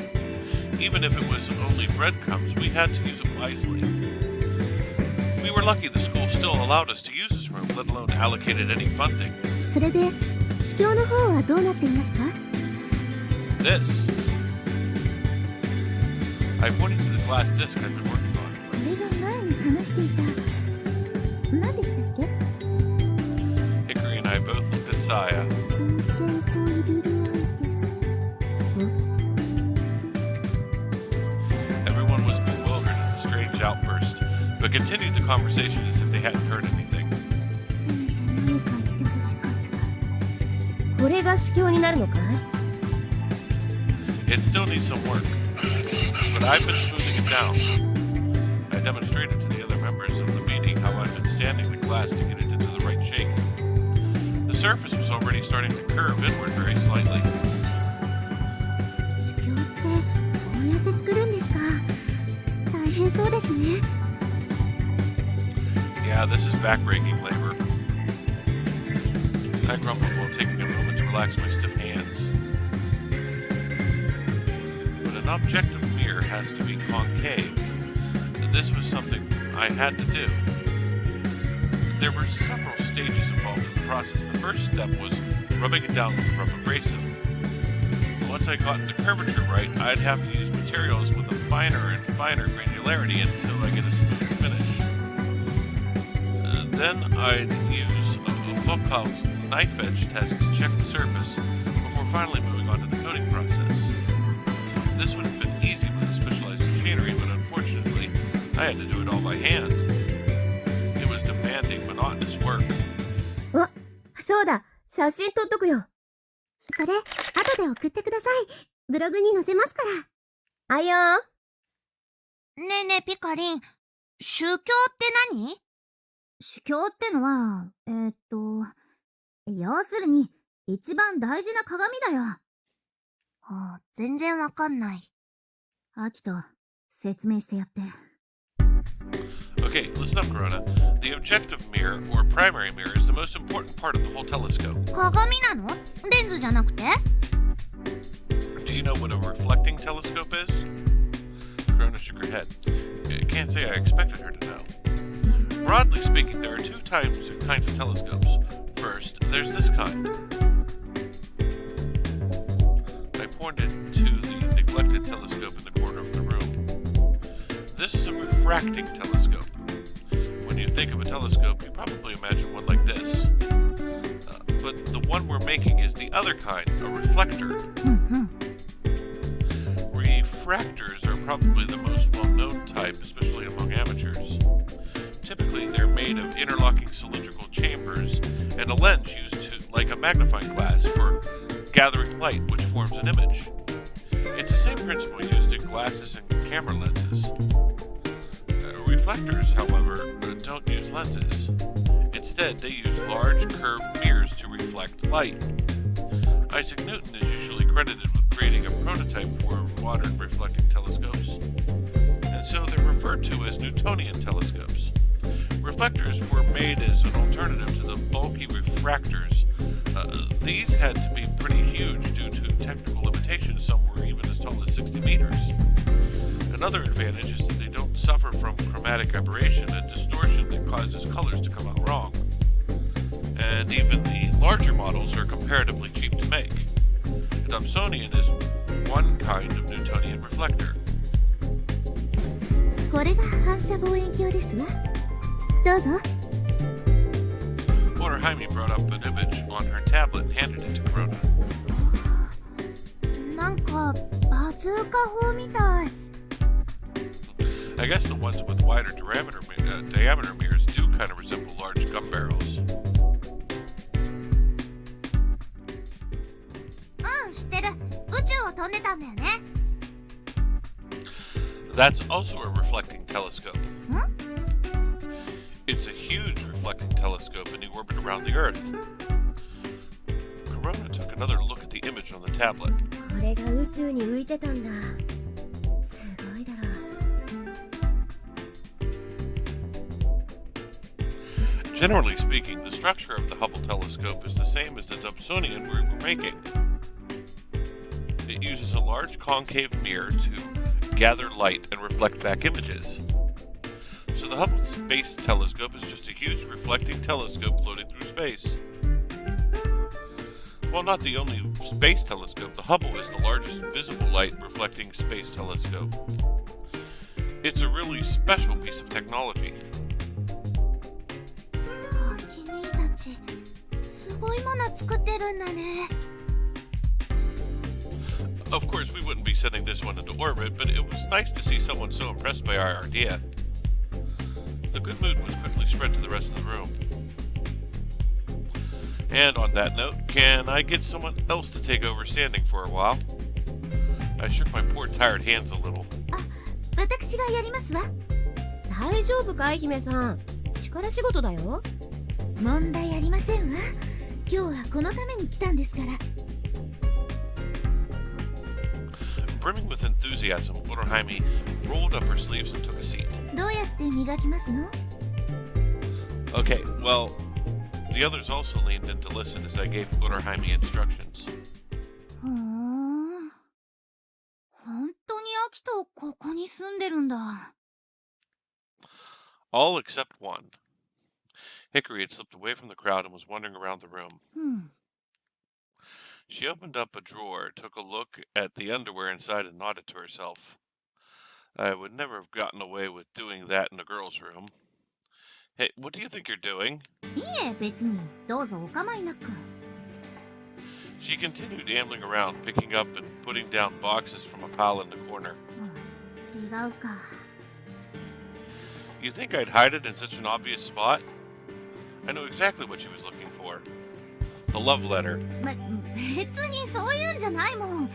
A: Even if it was only breadcrumbs, we had to use it wisely. We were lucky the school still allowed us to use this room, let alone allocated any funding.
C: それで試供の方はどうなっていますか？
A: This. I pointed to the glass disc I'd been working on.
C: これが前に話していた何でしたっけ？
A: Hikari and I both looked at Saya.
C: インセントイビルアイテス。
A: Everyone was bewildered at the strange outburst, but continued the conversation as if they hadn't heard anything.
C: せめて何か言ってほしかった。
E: これが試供になるのかい？
A: It still needs some work, but I've been smoothing it down. I demonstrated to the other members of the meeting how I've been sanding the glass to get it into the right shape. The surface was already starting to curve inward very slightly.
C: 試供ってこうやって作るんですか？大変そうですね。
A: Yeah, this is backbreaking labor. I grumbled while taking a moment to relax my stiff hands. But an objective mirror has to be concave. This was something I had to do. There were several stages involved in the process. The first step was rubbing it down with rubber abrasive. Once I got the curvature right, I'd have to use materials with a finer and finer granularity until I get a smooth finish. Then I'd use a Foucault's knife edge test to check the surface before finally moving on to the coating process. This would have been easy with specialized machinery, but unfortunately, I had to do it all by hand. It was demanding, monotonous work.
E: あ、そうだ。写真撮っとくよ。それ、後で送ってください。ブログに載せますから。あいよー。
B: ねえねえピカリン、宗教って何？宗教ってのは、要するに、一番大事な鏡だよ。全然わかんない。アキト、説明してやって。
A: Okay, listen up, Corona. The objective mirror, or primary mirror, is the most important part of the whole telescope.
B: 鏡なの？レンズじゃなくて？
A: Do you know what a reflecting telescope is? Corona shook her head. Can't say I expected her to know. Broadly speaking, there are two kinds of telescopes. First, there's this kind. I pointed to the neglected telescope in the corner of the room. This is a refracting telescope. When you think of a telescope, you probably imagine one like this. But the one we're making is the other kind, a reflector. Refractors are probably the most well-known type, especially among amateurs. Typically, they're made of interlocking cylindrical chambers and a lens used like a magnifying glass for gathering light, which forms an image. It's the same principle used in glasses and camera lenses. Reflectors, however, don't use lenses. Instead, they use large curved mirrors to reflect light. Isaac Newton is usually credited with creating a prototype for modern reflecting telescopes, and so they're referred to as Newtonian telescopes. Reflectors were made as an alternative to the bulky refractors. These had to be pretty huge due to technical limitations. Some were even as tall as 60 meters. Another advantage is that they don't suffer from chromatic aberration, a distortion that causes colors to come out wrong. And even the larger models are comparatively cheap to make. A Dobsonian is one kind of Newtonian reflector.
C: これが反射望遠鏡ですわ。どうぞ。
A: Owner Jaime brought up an image on her tablet and handed it to Corona.
B: なんかバズーカ砲みたい。
A: I guess the ones with wider diameter mirrors do kind of resemble large gun barrels.
B: 知ってる。宇宙を飛んでたんだよね。
A: That's also a reflecting telescope. It's a huge reflecting telescope in the orbit around the Earth. Corona took another look at the image on the tablet.
E: これが宇宙に浮いてたんだ。すごいだろ。
A: Generally speaking, the structure of the Hubble telescope is the same as the Dobsonian we're making. It uses a large concave mirror to gather light and reflect back images. So the Hubble Space Telescope is just a huge reflecting telescope floating through space. While not the only space telescope, the Hubble is the largest visible light reflecting space telescope. It's a really special piece of technology.
B: 君たち、すごいもの作ってるんだね。
A: Of course, we wouldn't be sending this one into orbit, but it was nice to see someone so impressed by our idea. The good mood was quickly spread to the rest of the room. And on that note, can I get someone else to take over standing for a while? I shook my poor tired hands a little.
C: 私がやりますわ。
E: 大丈夫かい、姫さん。力仕事だよ。
C: 問題ありませんわ。今日はこのために来たんですから。
A: Brimming with enthusiasm, Owner Jaime rolled up her sleeves and took a seat.
C: どうやって磨きますの？
A: Okay, well, the others also leaned in to listen as I gave Owner Jaime instructions.
B: 本当にアキトここに住んでるんだ。
A: All except one. Hickory had slipped away from the crowd and was wandering around the room. She opened up a drawer, took a look at the underwear inside, and nodded to herself. I would never have gotten away with doing that in a girl's room. Hey, what do you think you're doing?
B: いいえ、別に。どうぞお構いなく。
A: She continued ambling around, picking up and putting down boxes from a pile in the corner.
B: 違うか。
A: You think I'd hide it in such an obvious spot? I knew exactly what she was looking for. The love letter.
B: 別にそういうんじゃないもん。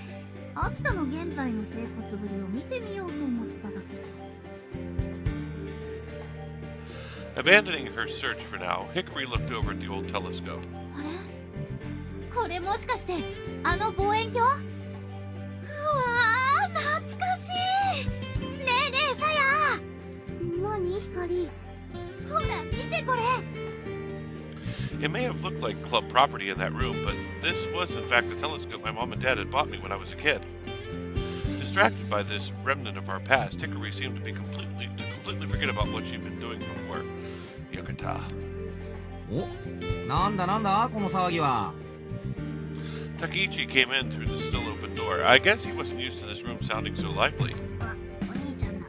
B: 秋田の現在の生活ぶりを見てみようと思っただけ。
A: Abandoning her search for now, Hickory looked over at the old telescope.
B: あれこれもしかしてあの望遠鏡？うわー、懐かしい。ねえねえさや。何光？ほら見てこれ。
A: It may have looked like club property in that room, but this was in fact the telescope my mom and dad had bought me when I was a kid. Distracted by this remnant of our past, Hickory seemed to completely forget about what she'd been doing before. Yukata.
F: お、なんだこの騒ぎは。
A: Takichi came in through the still open door. I guess he wasn't used to this room sounding so lively.
B: あ、お兄ちゃんだ。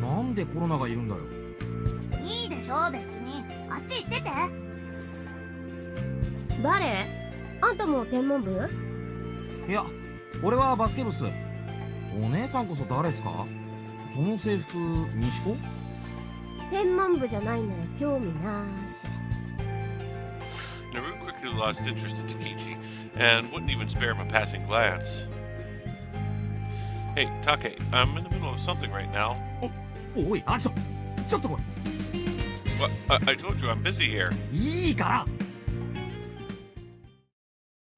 F: なんでコロナがいるんだよ。
B: いいでしょ別に。あっち行ってて。
E: 誰？あんたも天文部？
F: いや、俺はバスケ部っす。お姉さんこそ誰っすか？その制服、西高？
E: 天文部じゃないなら興味なし。
A: Naru quickly lost interest in Takichi and wouldn't even spare him a passing glance. Hey, Take, I'm in the middle of something right now.
F: おい、アキト、ちょっと来い。
A: What? I told you I'm busy here.
F: いいから。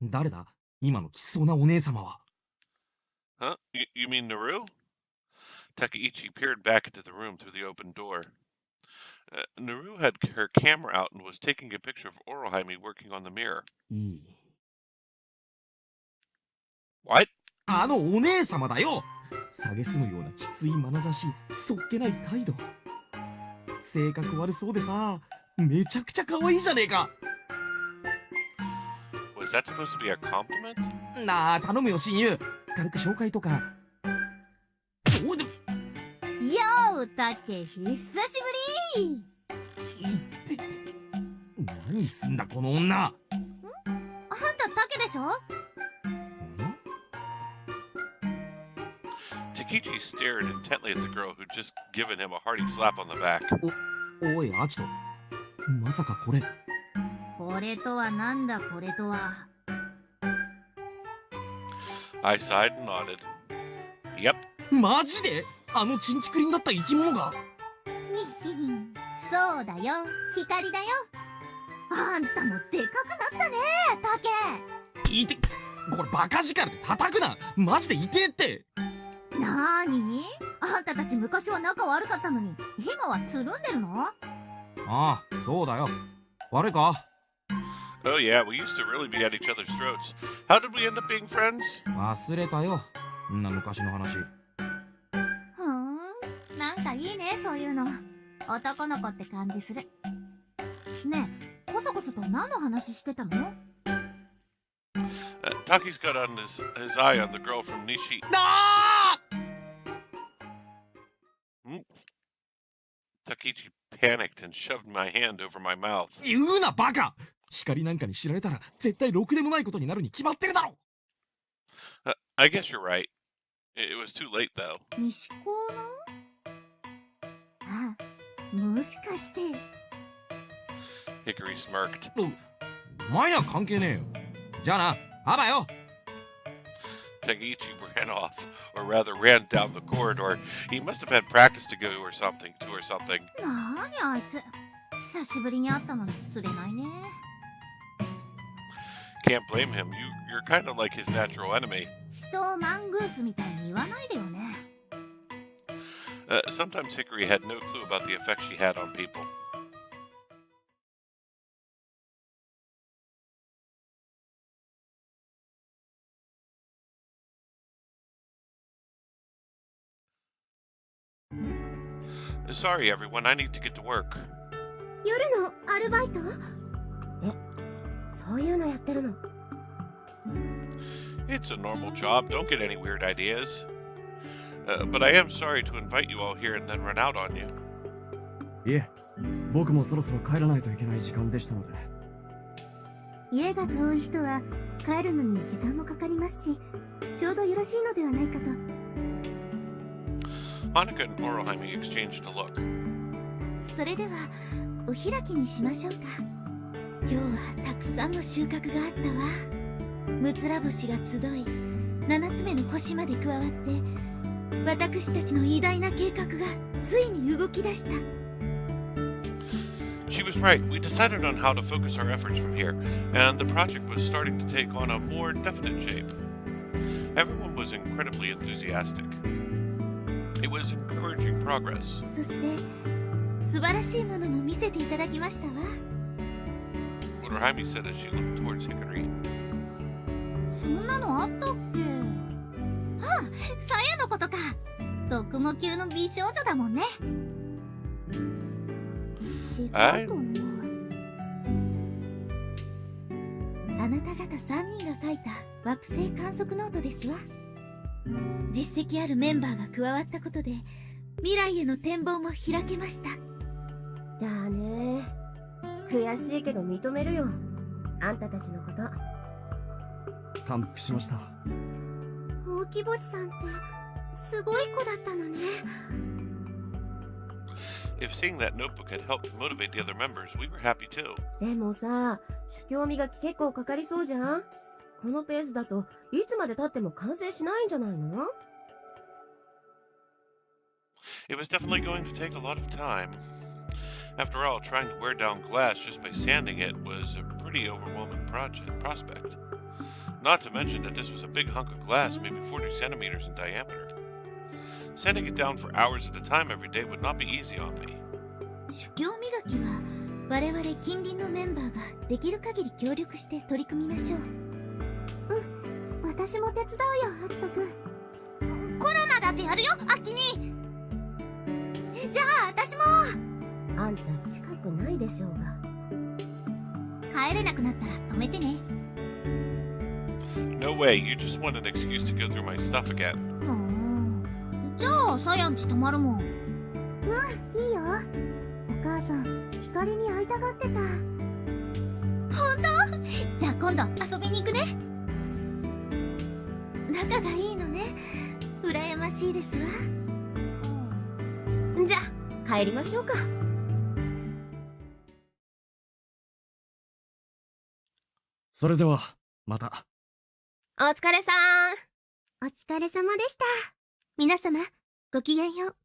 F: 誰だ？今のきつそうなお姉様は。
A: Huh? You mean Naru? Takeichi peered back into the room through the open door. Naru had her camera out and was taking a picture of Orohime working on the mirror.
F: いい。
A: What?
F: あのお姉様だよ。蔑むようなきつい眼差し、そっけない態度。性格悪そうでさ、めちゃくちゃ可愛いじゃねえか。
A: Was that supposed to be a compliment?
F: なあ、頼むよ親友。軽く紹介とか。おで、
B: よー、たけ、久しぶり。
F: いって、何すんだこの女。
B: あんたたけでしょ？
A: Takichi stared intently at the girl who'd just given him a hearty slap on the back.
F: おい、アキト。まさかこれ。
B: これとはなんだこれとは。
A: I sighed and nodded. Yep.
F: マジで？あのチンチクリンだった生き物が。
B: にひひん。そうだよ、光だよ。あんたもでかくなったね、たけ。
F: いて、これバカ力で叩くな。マジで痛えって。
B: なーに？あんたたち昔は仲悪かったのに、今はつるんでるの？
F: ああ、そうだよ。悪いか？
A: Oh yeah, we used to really be at each other's throats. How did we end up being friends?
F: 忘れたよ。そんな昔の話。
B: なんかいいね、そういうの。男の子って感じする。ねえ、こそこそと何の話してたの？
A: Taki's got on his eye on the girl from Nishi.
F: なあ！
A: Takichi panicked and shoved my hand over my mouth.
F: 言うなバカ！光なんかに知られたら絶対ろくでもないことになるに決まってるだろ。
A: I guess you're right. It was too late though.
B: 西高の？あ、もしかして。
A: Hickory smirked.
F: お前には関係ねえよ。じゃあな、あばよ。
A: Takichi ran off, or rather ran down the corridor. He must have had practice to go or something.
B: なーにあいつ。久しぶりに会ったのに釣れないね。
A: Can't blame him. You're kind of like his natural enemy.
B: 人をマングースみたいに言わないでよね。
A: Sometimes Hickory had no clue about the effect she had on people. Sorry, everyone. I need to get to work.
E: 夜のアルバイト？そういうのやってるの？
A: It's a normal job. Don't get any weird ideas. But I am sorry to invite you all here and then run out on you.
D: いえ、僕もそろそろ帰らないといけない時間でしたので。
C: 家が遠い人は帰るのに時間もかかりますし、ちょうどよろしいのではないかと。
A: Hanukkah and Orohime exchanged a look.
C: それではお開きにしましょうか。今日はたくさんの収穫があったわ。ムツラ星が集い、7つ目の星まで加わって、私たちの偉大な計画がついに動き出した。
A: She was right. We decided on how to focus our efforts from here, and the project was starting to take on a more definite shape. Everyone was incredibly enthusiastic. It was encouraging progress.
C: そして素晴らしいものも見せていただきましたわ。
A: Urahime said as she looked towards Hickory.
B: そんなのあったっけ？あ、さやのことか。毒魔級の美少女だもんね。違うと思う。
C: あなた方3人が書いた惑星観測ノートですわ。実績あるメンバーが加わったことで未来への展望も開けました。
E: だね。悔しいけど認めるよ。あんたたちのこと。
D: 感服しました。
E: ほうき星さんってすごい子だったのね。
A: If seeing that notebook had helped motivate the other members, we were happy too.
E: でもさ、主教磨き結構かかりそうじゃん。このペースだといつまで経っても完成しないんじゃないの？
A: It was definitely going to take a lot of time. After all, trying to wear down glass just by sanding it was a pretty overwhelming prospect. Not to mention that this was a big hunk of glass, maybe 40 centimeters in diameter. Sanding it down for hours at a time every day would not be easy on me.
C: 主教磨きは我々近隣のメンバーができる限り協力して取り組みましょう。
E: 私も手伝うよ、アキトくん。
B: コロナだってやるよ、アッキに。じゃあ私も。
E: あんた近くないでしょうが。
B: 帰れなくなったら止めてね。
A: No way, you just want an excuse to go through my stuff again.
B: じゃあさやんち泊まるもん。
E: いいよ。お母さん、光に会いたがってた。
B: じゃあ今度遊びに行くね。
C: 仲がいいのね。羨ましいですわ。
E: じゃあ帰りましょうか。
D: それではまた。
E: お疲れさん。お疲れ様でした。皆様、ごきげんよう。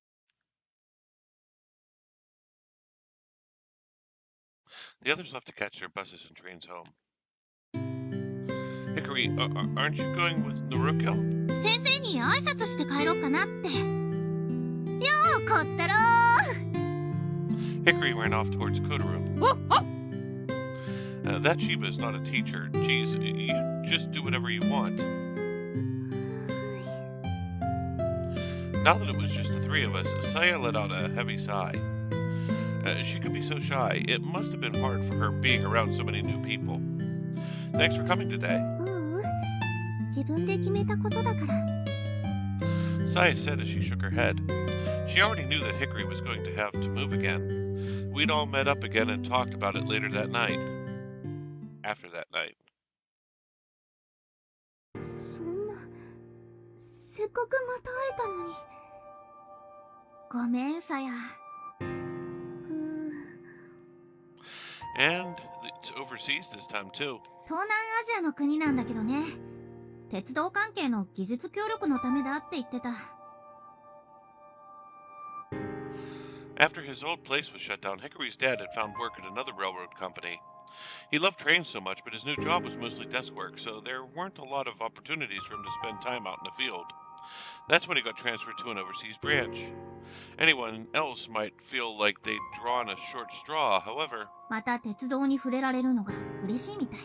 A: The others left to catch their buses and trains home. Hickory, aren't you going with Naruko?
B: 先生に挨拶して帰ろうかなって。ようこったろー。
A: Hickory ran off towards Kotaru. That Chiba is not a teacher. Geez, you just do whatever you want. Now that it was just the three of us, Saya let out a heavy sigh. She could be so shy. It must have been hard for her being around so many new people. Thanks for coming today.
E: 自分で決めたことだから。
A: Saya said as she shook her head. She already knew that Hickory was going to have to move again. We'd all met up again and talked about it later that night. After that night.
E: そんな、せっかくまた会えたのに。
B: ごめんさや。
A: And it's overseas this time too.
B: 東南アジアの国なんだけどね。鉄道関係の技術協力のためだって言ってた。
A: After his old place was shut down, Hickory's dad had found work at another railroad company. He loved trains so much, but his new job was mostly desk work, so there weren't a lot of opportunities for him to spend time out in the field. That's when he got transferred to an overseas branch. Anyone else might feel like they'd drawn a short straw, however.
B: また鉄道に触れられるのが嬉しいみたい。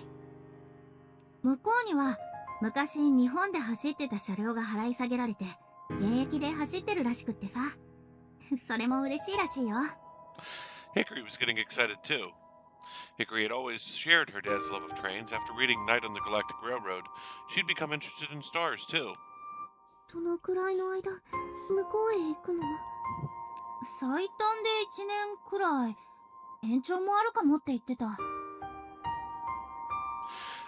B: 向こうには昔日本で走ってた車両が払い下げられて現役で走ってるらしくってさ。それも嬉しいらしいよ。
A: Hickory was getting excited too. Hickory had always shared her dad's love of trains. After reading Night on the Galactic Railroad, she'd become interested in stars too.
E: どのくらいの間、向こうへ行くの？
B: 最短で1年くらい。延長もあるかもって言ってた。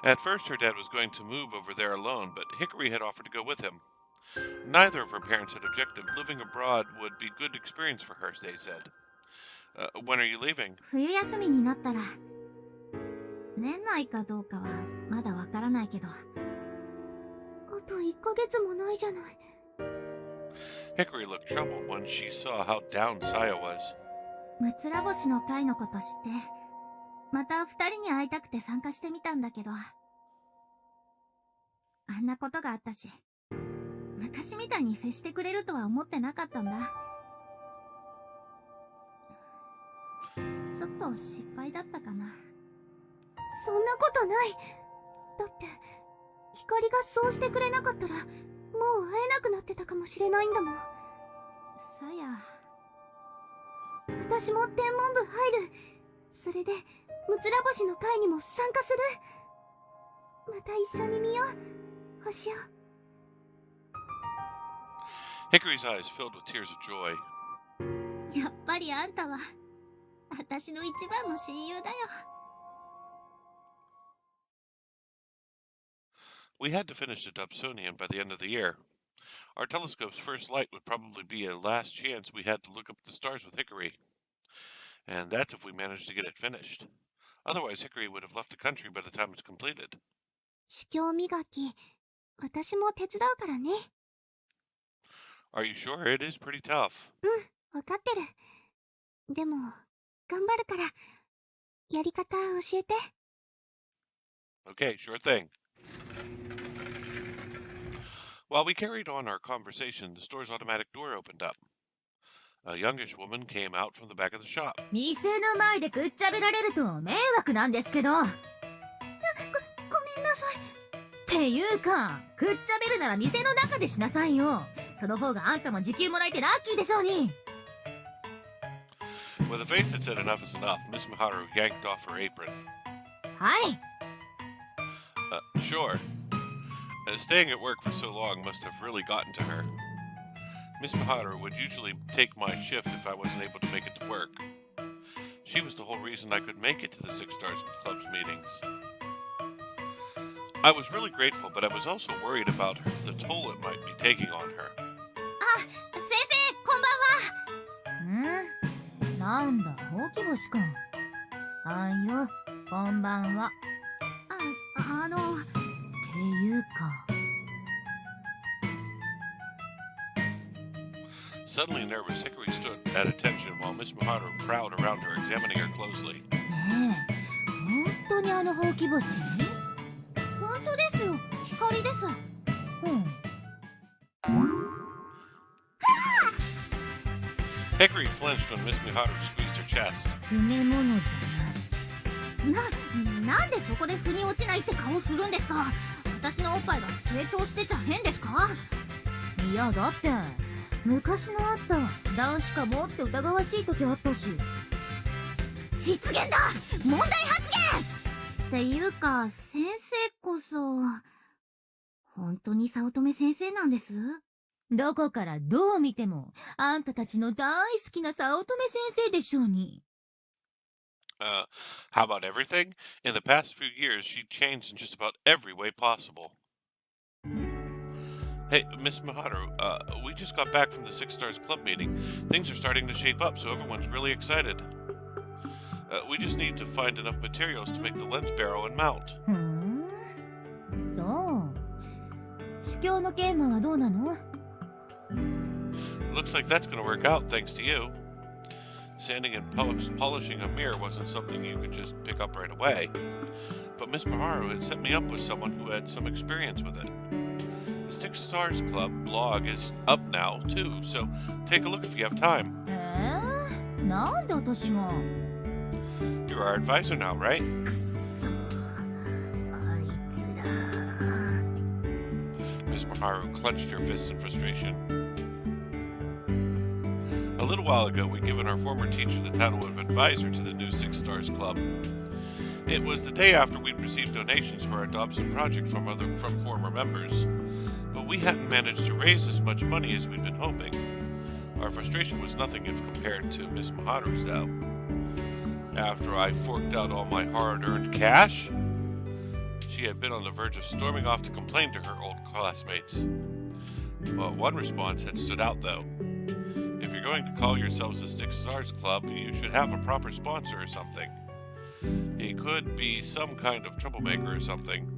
A: At first, her dad was going to move over there alone, but Hickory had offered to go with him. Neither of her parents had objected. Living abroad would be a good experience for her, they said. When are you leaving?
B: 冬休みになったら。年内かどうかはまだわからないけど。
E: あと1ヶ月もないじゃない。
A: Hickory looked troubled when she saw how down Saya was.
B: むつら星の会のこと知って、また二人に会いたくて参加してみたんだけど、あんなことがあったし、昔みたいに接してくれるとは思ってなかったんだ。ちょっと失敗だったかな。
E: そんなことない。だって光がそうしてくれなかったらもう会えなくなってたかもしれないんだもん。
B: さや、
E: 私も天文部入る。それでむつら星の会にも参加する。また一緒に見よう、星を。
A: Hickory's eyes filled with tears of joy.
B: やっぱりあんたは私の一番の親友だよ。
A: We had to finish the Dobsonian by the end of the year. Our telescope's first light would probably be a last chance we had to look up at the stars with Hickory. And that's if we managed to get it finished. Otherwise, Hickory would have left the country by the time it's completed.
E: 試教磨き、私も手伝うからね。
A: Are you sure? It is pretty tough.
E: わかってる。でも頑張るから、やり方教えて。
A: Okay, sure thing. While we carried on our conversation, the store's automatic door opened up. A youngish woman came out from the back of the shop.
C: 店の前でくっちゃべられると迷惑なんですけど。
E: ごめんなさい。
C: っていうか、くっちゃべるなら店の中でしなさいよ。その方があんたも時給もらえてラッキーでしょうに。
A: With a face that said enough is enough, Miss Miharu yanked off her apron.
C: はい。
A: Sure. Staying at work for so long must have really gotten to her. Miss Miharu would usually take my shift if I wasn't able to make it to work. She was the whole reason I could make it to the Six Stars Club's meetings. I was really grateful, but I was also worried about the toll it might be taking on her.
B: 先生、こんばんは。
C: なんだ、ほうき星か。あんよ、こんばんは。っていうか。
A: Suddenly nervous, Hickory stood at attention while Miss Miharu prowled around her, examining her closely.
C: ねえ、本当にあのほうき星？
B: 本当ですよ、光です。
A: Hickory flinched when Miss Miharu squeezed her chest.
C: 詰め物じゃない。
B: なんでそこで腑に落ちないって顔するんですか。私のおっぱいが成長してちゃ変ですか。
C: いやだって昔のあった男子かもって疑わしい時あったし。
B: 失言だ、問題発言っていうか、先生こそ本当に早乙女先生なんです？
C: どこからどう見てもあんたたちの大好きな早乙女先生でしょうに。
A: How about everything? In the past few years, she changed in just about every way possible. Hey, Miss Miharu, we just got back from the Six Stars Club meeting. Things are starting to shape up, so everyone's really excited. We just need to find enough materials to make the lens barrow and mount.
C: そう。試教の研磨はどうなの？
A: Looks like that's going to work out, thanks to you. Sanding and polishing a mirror wasn't something you could just pick up right away. But Miss Miharu had set me up with someone who had some experience with it. The Six Stars Club blog is up now, too, so take a look if you have time.
C: なんで私が？
A: You're our advisor now, right?
C: くそ、あいつら。
A: Miss Miharu clenched her fists in frustration. A little while ago, we'd given our former teacher the title of advisor to the new Six Stars Club. It was the day after we'd received donations for our Dobson project from former members, but we hadn't managed to raise as much money as we'd been hoping. Our frustration was nothing if compared to Miss Miharu's, though. After I forked out all my hard-earned cash, she had been on the verge of storming off to complain to her old classmates. Well, one response had stood out, though. If you're going to call yourselves the Six Stars Club, you should have a proper sponsor or something. He could be some kind of troublemaker or something.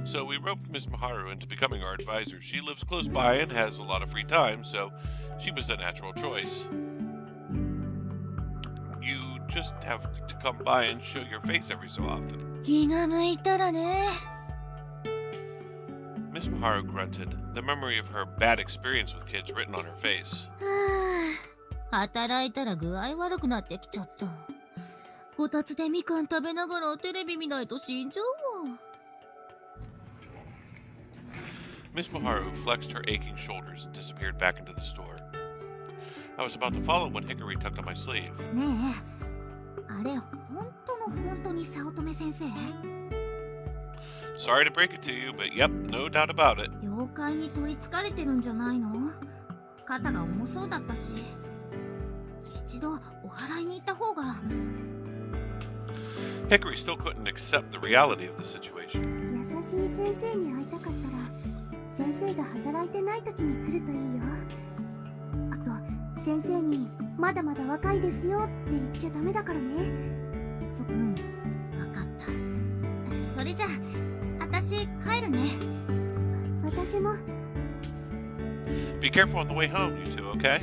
A: So we roped Miss Maharu into becoming our advisor. She lives close by and has a lot of free time, so she was the natural choice. You just have to come by and show your face every so often.
C: 気が向いたらね。
A: Miss Maharu grunted, the memory of her bad experience with kids written on her face.
C: はあ、働いたら具合悪くなってきちゃった。こたつでみかん食べながらテレビ見ないと死んじゃうわ。
A: Miss Maharu flexed her aching shoulders and disappeared back into the store. I was about to follow when Hickory tugged on my sleeve.
B: ねえ、あれ本当に早乙女先生？
A: Sorry to break it to you, but yep, no doubt about it.
B: 妖怪に取りつかれてるんじゃないの？肩が重そうだったし、一度お祓いに行った方が。
A: Hickory still couldn't accept the reality of the situation.
E: 優しい先生に会いたかったら先生が働いてない時に来るといいよ。あと先生にまだまだ若いですよって言っちゃダメだからね。
B: うん、わかった。それじゃあ、私帰るね。
E: 私も。
A: Be careful on the way home, you two, okay?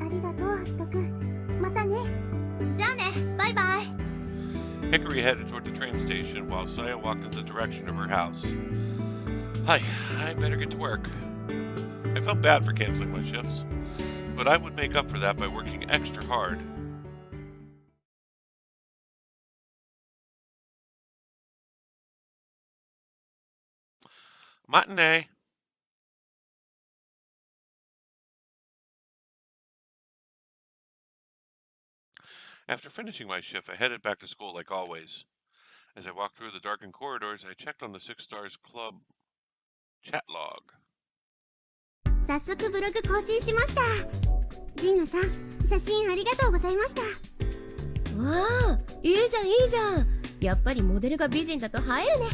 E: ありがとう、ひとくん。またね。
B: じゃあね、バイバイ。
A: Hickory headed toward the train station while Saya walked in the direction of her house. Hi, I better get to work. I felt bad for canceling my shifts, but I would make up for that by working extra hard. Matinee. After finishing my shift, I headed back to school like always. As I walked through the darkened corridors, I checked on the Six Stars Club chat log.
E: 早速ブログ更新しました。ジンナさん、写真ありがとうございました。
C: わあ、いいじゃんいいじゃん。やっぱりモデルが美人だと映えるね。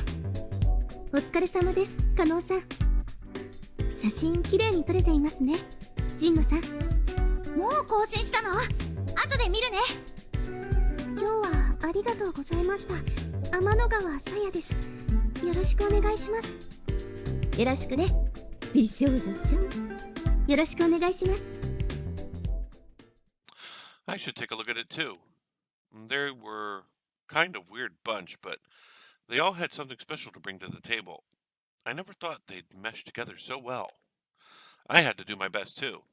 E: お疲れ様です、加納さん。写真綺麗に撮れていますね、ジンナさん。
B: もう更新したの？後で見るね。
E: 今日はありがとうございました。天の川さやです。よろしくお願いします。
C: よろしくね、美少女ちゃん。
E: よろしくお願いします。
A: I should take a look at it too. They were kind of weird bunch, but they all had something special to bring to the table. I never thought they'd mesh together so well. I had to do my best too.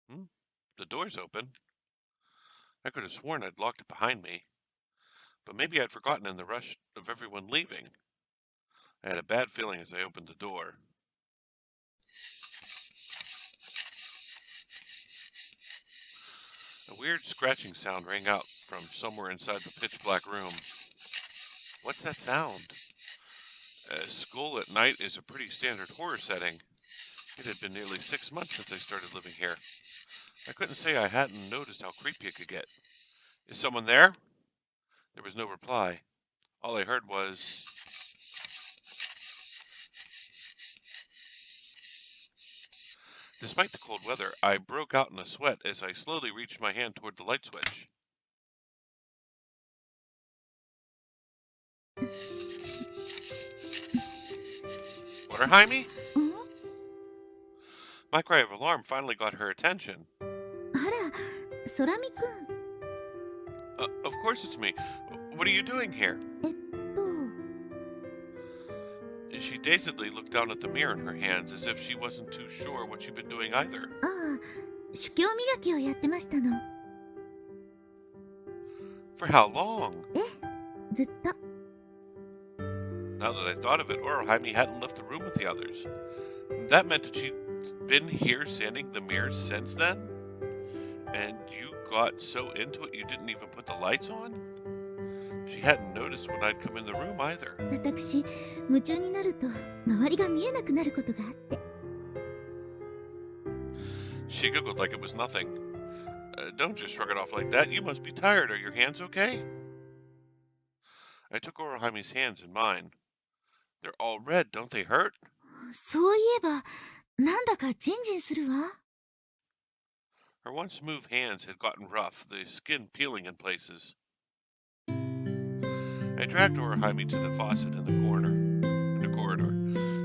A: The door's open. I could have sworn I'd locked it behind me, but maybe I'd forgotten in the rush of everyone leaving. I had a bad feeling as I opened the door. A weird scratching sound rang out from somewhere inside the pitch-black room. What's that sound? School at night is a pretty standard horror setting. It had been nearly 6 months since I started living here. I couldn't say I hadn't noticed how creepy it could get. Is someone there? There was no reply. All I heard was... Despite the cold weather, I broke out in a sweat as I slowly reached my hand toward the light switch. Water Jaime? My cry of alarm finally got her attention.
C: あら、空見くん。
A: Of course it's me. What are you doing here?
C: と、
A: She dazedly looked down at the mirror in her hands as if she wasn't too sure what she'd been doing either.
C: ああ、主教磨きをやってましたの。
A: For how long?
C: ずっと。
A: Now that I thought of it, Orohime hadn't left the room with the others. That meant that she'd been here sanding the mirrors since then? And you got so into it you didn't even put the lights on? She hadn't noticed when I'd come in the room either.
C: 私、夢中になると周りが見えなくなることがあって。
A: She giggled like it was nothing. Don't just shrug it off like that. You must be tired. Are your hands okay? I took Orohime's hands in mine. They're all red. Don't they hurt?
C: そういえば、なんだかジンジンするわ。
A: Her once smooth hands had gotten rough, the skin peeling in places. I dragged Orihime to the faucet in the corridor.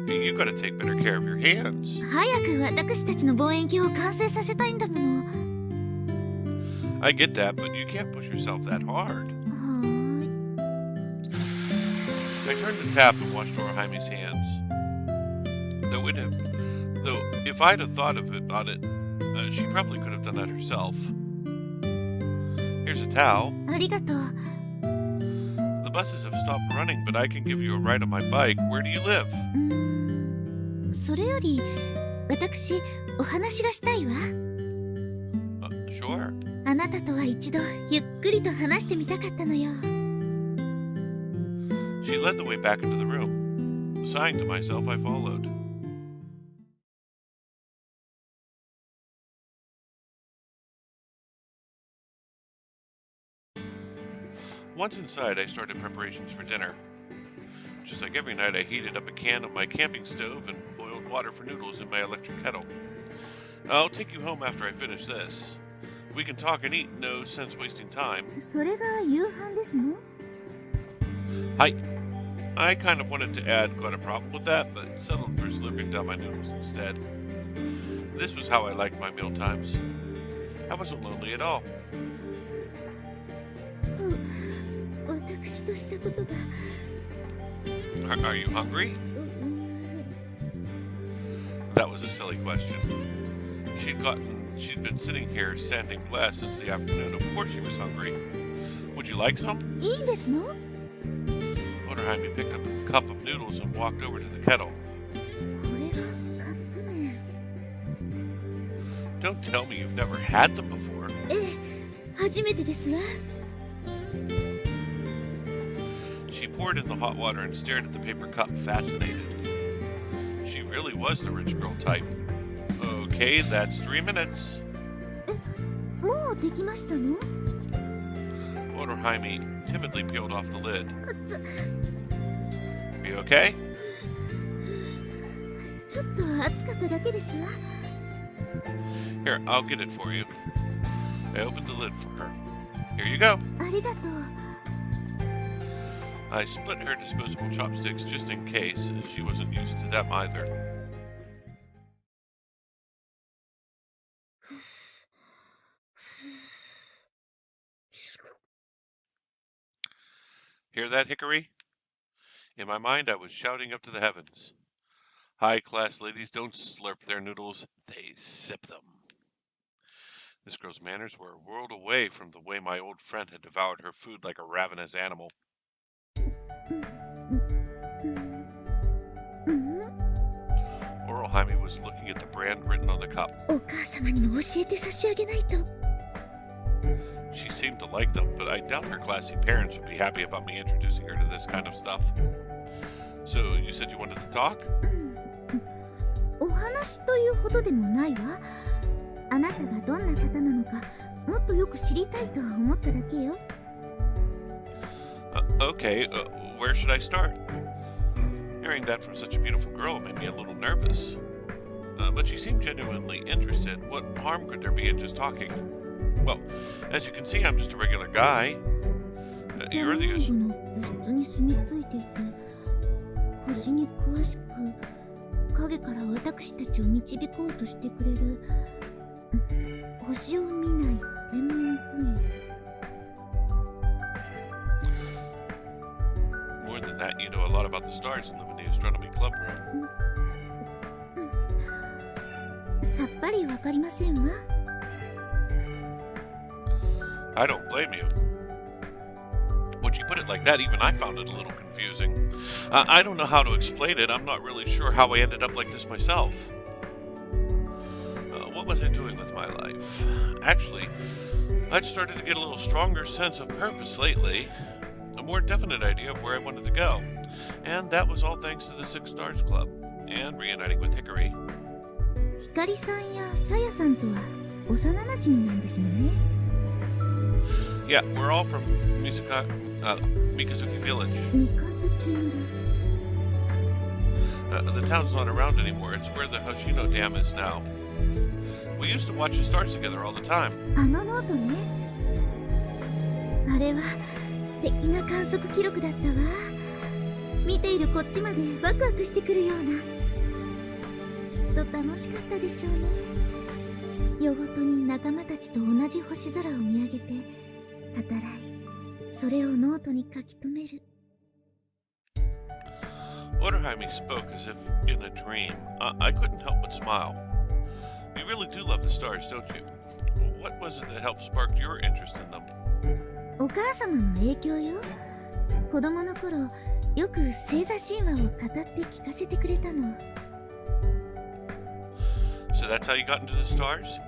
A: You gotta take better care of your hands.
C: 早く私たちの望遠鏡を完成させたいんだもの。
A: I get that, but you can't push yourself that hard.
C: はーい。
A: I turned the tap and washed Orihime's hands. Though if I'd have thought about it, she probably could have done that herself. Here's a towel.
C: ありがとう。
A: The buses have stopped running, but I can give you a ride on my bike. Where do you live?
C: それより私お話がしたいわ。
A: Sure.
C: あなたとは一度ゆっくりと話してみたかったのよ。
A: She led the way back into the room. Sighing to myself, I followed. Once inside, I started preparations for dinner. Just like every night, I heated up a can on my camping stove and boiled water for noodles in my electric kettle. I'll take you home after I finish this. We can talk and eat, no sense wasting time.
C: それが夕飯ですの？
A: I kind of wanted to add got a problem with that, but settled for slurping down my noodles instead. This was how I liked my meal times. I wasn't lonely at all.
C: 私としたことが。
A: Are you hungry? That was a silly question. She'd been sitting here sanding glass since the afternoon. Of course she was hungry. Would you like some?
C: いいんですの？
A: Orihime picked up a cup of noodles and walked over to the kettle.
C: これがカップ麺。
A: Don't tell me you've never had them before.
C: ええ、初めてですわ。
A: She poured in the hot water and stared at the paper cup, fascinated. She really was the rich girl type. Okay, that's 3 minutes.
C: もうできましたの？
A: Orihime timidly peeled off the lid. You okay?
C: ちょっと熱かっただけですわ。
A: Here, I'll get it for you. I opened the lid for her. Here you go.
C: ありがとう。
A: I split her disposable chopsticks just in case, as she wasn't used to them either. Hear that, Hickory? In my mind, I was shouting up to the heavens. High-class ladies don't slurp their noodles, they sip them. This girl's manners were a world away from the way my old friend had devoured her food like a ravenous animal. Orihime was looking at the brand written on the cup.
C: お母様にも教えて差し上げないと。
A: She seemed to like them, but I doubt her classy parents would be happy about me introducing her to this kind of stuff. So, you said you wanted to talk?
C: お話というほどでもないわ。あなたがどんな方なのか、もっとよく知りたいと思っただけよ。
A: Okay, where should I start? Hearing that from such a beautiful girl made me a little nervous. But she seemed genuinely interested. What harm could there be in just talking? Well, as you can see, I'm just a regular guy. You're the...
C: の部室に住み着いていて、星に詳しく、影から私たちを導こうとしてくれる、星を見ない天文部員。
A: More than that, you know a lot about the stars and live in the astronomy club room.
C: さっぱりわかりませんわ。
A: I don't blame you. When you put it like that, even I found it a little confusing. I don't know how to explain it. I'm not really sure how I ended up like this myself. What was I doing with my life? Actually, I'd started to get a little stronger sense of purpose lately. A more definite idea of where I wanted to go. And that was all thanks to the Six Stars Club. And reuniting with Hickory.
C: ひかりさんやさやさんとは幼馴染なんですね。
A: Yeah, we're all from Mikazuki Village.
C: 三日月村。
A: The town's not around anymore. It's where the Hoshino Dam is now. We used to watch the stars together all the time.
C: あのノートね。あれは素素敵な観測記録だったわ。見ているこっちまでワクワクしてくるような。きっと楽しかったでしょうね。夜ごとに仲間たちと同じ星空を見上げて働い、それをノートに書き留める。
A: Otohime spoke as if in a dream. I couldn't help but smile. You really do love the stars, don't you? What was it that helped spark your interest in them?
C: お母様の影響よ。子供の頃よく星座神話を語って聞かせてくれたの。
A: So that's how you got into the stars?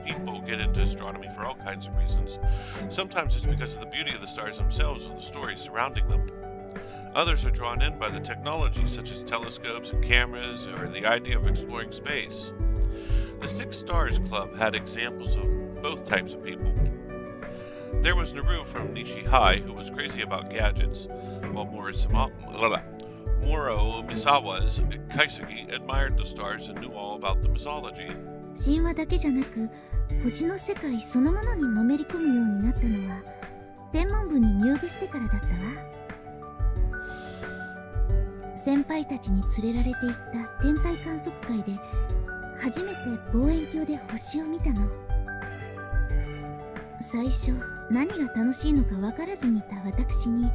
A: People get into astronomy for all kinds of reasons. Sometimes it's because of the beauty of the stars themselves and the stories surrounding them. Others are drawn in by the technology, such as telescopes and cameras, or the idea of exploring space. The Six Stars Club had examples of both types of people. There was Naru from Nishi-Hai, who was crazy about gadgets, while Moro Misawa's Kaisugi admired the stars and knew all about the mythology.
C: 神話だけじゃなく星の世界そのものにのめり込むようになったのは天文部に入部してからだったわ。先輩たちに連れられていった天体観測会で初めて望遠鏡で星を見たの。最初何が楽しいのか分からずにいた私に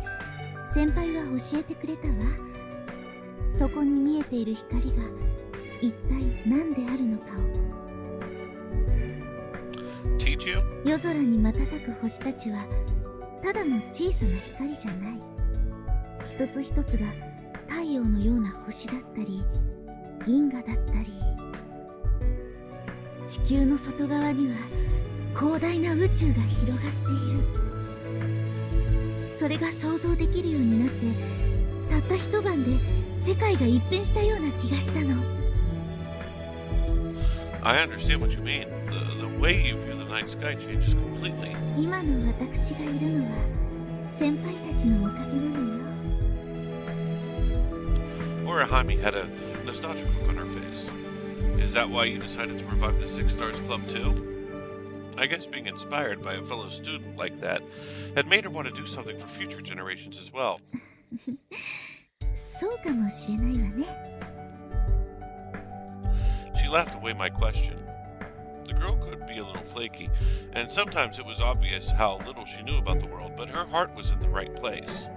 C: 先輩は教えてくれたわ。そこに見えている光が一体何であるのかを。
A: Teach you?
C: 夜空に瞬く星たちはただの小さな光じゃない。一つ一つが太陽のような星だったり銀河だったり、地球の外側には広大な宇宙が広がっている。それが想像できるようになってたった一晩で世界が一変したような気がしたの。
A: I understand what you mean. The way you view the night sky changes completely.
C: 今の私がいるのは先輩たちのおかげなのよ。
A: Orihime had a nostalgic look on her face. Is that why you decided to revive the Six Stars Club too? I guess being inspired by a fellow student like that had made her want to do something for future generations as well.
C: そうかもしれないわね。
A: She laughed away my question. The girl could be a little flaky, and sometimes it was obvious how little she knew about the world, but her heart was in the right place.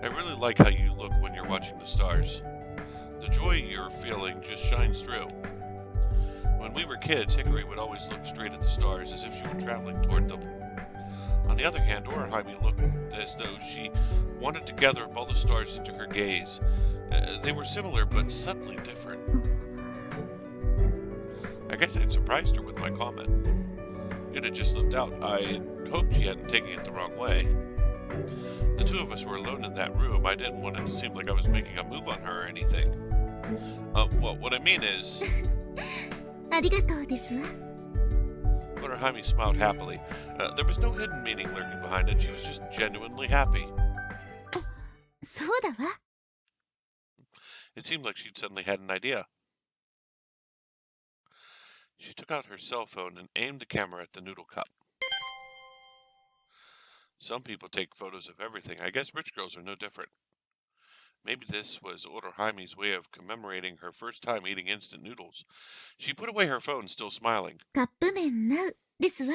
A: I really like how you look when you're watching the stars. The joy you're feeling just shines through. When we were kids, Hickory would always look straight at the stars as if she were traveling toward them. On the other hand, Orihime looked as though she wanted to gather up all the stars into her gaze. They were similar but subtly different. I guess I'd surprised her with my comment. It had just slipped out. I hoped she hadn't taken it the wrong way. The two of us were alone in that room. I didn't want it to seem like I was making a move on her or anything. Well, what I mean is...
C: ありがとうですわ。
A: Orihime smiled happily. There was no hidden meaning lurking behind it. She was just genuinely happy.
C: そうだわ。
A: It seemed like she'd suddenly had an idea. She took out her cell phone and aimed the camera at the noodle cup. Some people take photos of everything. I guess rich girls are no different. Maybe this was Orihimi's way of commemorating her first time eating instant noodles. She put away her phone, still smiling.
C: カップ麺ナウですわ。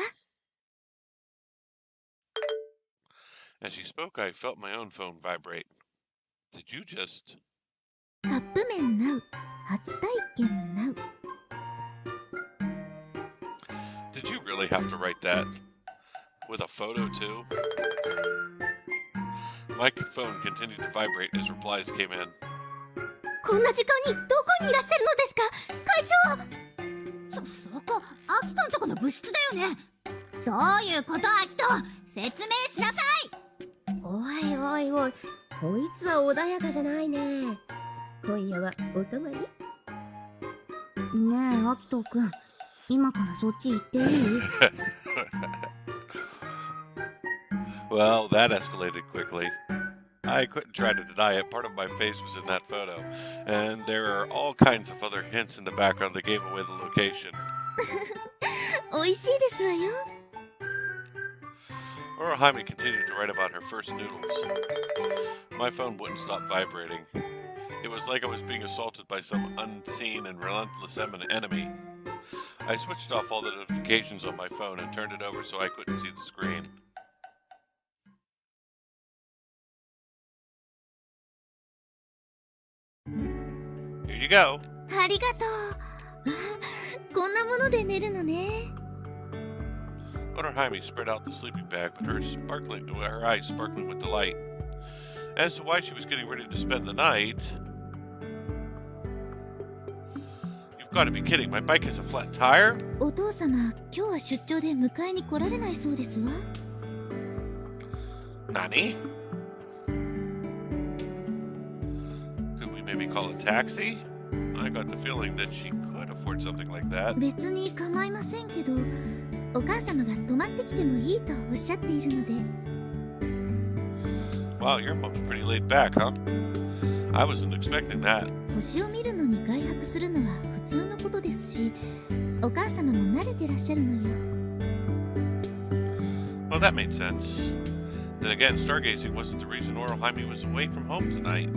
A: As she spoke, I felt my own phone vibrate. Did you just...
C: カップ麺ナウ初体験ナウ。
A: Did you really have to write that? With a photo, too? My phone continued to vibrate as replies came in.
B: こんな時間にどこにいらっしゃるのですか、会長。そこアキトんとこの部室だよね。どういうことアキト、説明しなさい。
G: おいおいおい、こいつは穏やかじゃないね。今夜はお泊まり？
E: ねえアキトくん、今からそっち行っていい？
A: Well, that escalated quickly. I couldn't try to deny it. Part of my face was in that photo. And there are all kinds of other hints in the background that gave away the location.
C: 美味しいですわよ。
A: Orohime continued to write about her first noodles. My phone wouldn't stop vibrating. It was like I was being assaulted by some unseen and relentless enemy. I switched off all the notifications on my phone and turned it over so I couldn't see the screen. Here you go.
C: ありがとう。こんなもので寝るのね。
A: Orohime spread out the sleeping bag, but her eyes sparkling with delight. As to why she was getting ready to spend the night... You've got to be kidding, my bike has a flat tire?
C: お父様、今日は出張で迎えに来られないそうですわ。
A: Nani? Could we maybe call a taxi? I got the feeling that she could afford something like that.
C: 別に構いませんけど、お母様が泊まってきてもいいとおっしゃっているので。
A: Wow, your mom's pretty laid back, huh? I wasn't expecting that.
C: 星を見るのに外泊するのは普通のことですし、お母様も慣れてらっしゃるのよ。
A: Well, that made sense. Then again, stargazing wasn't the reason Orohime was away from home tonight.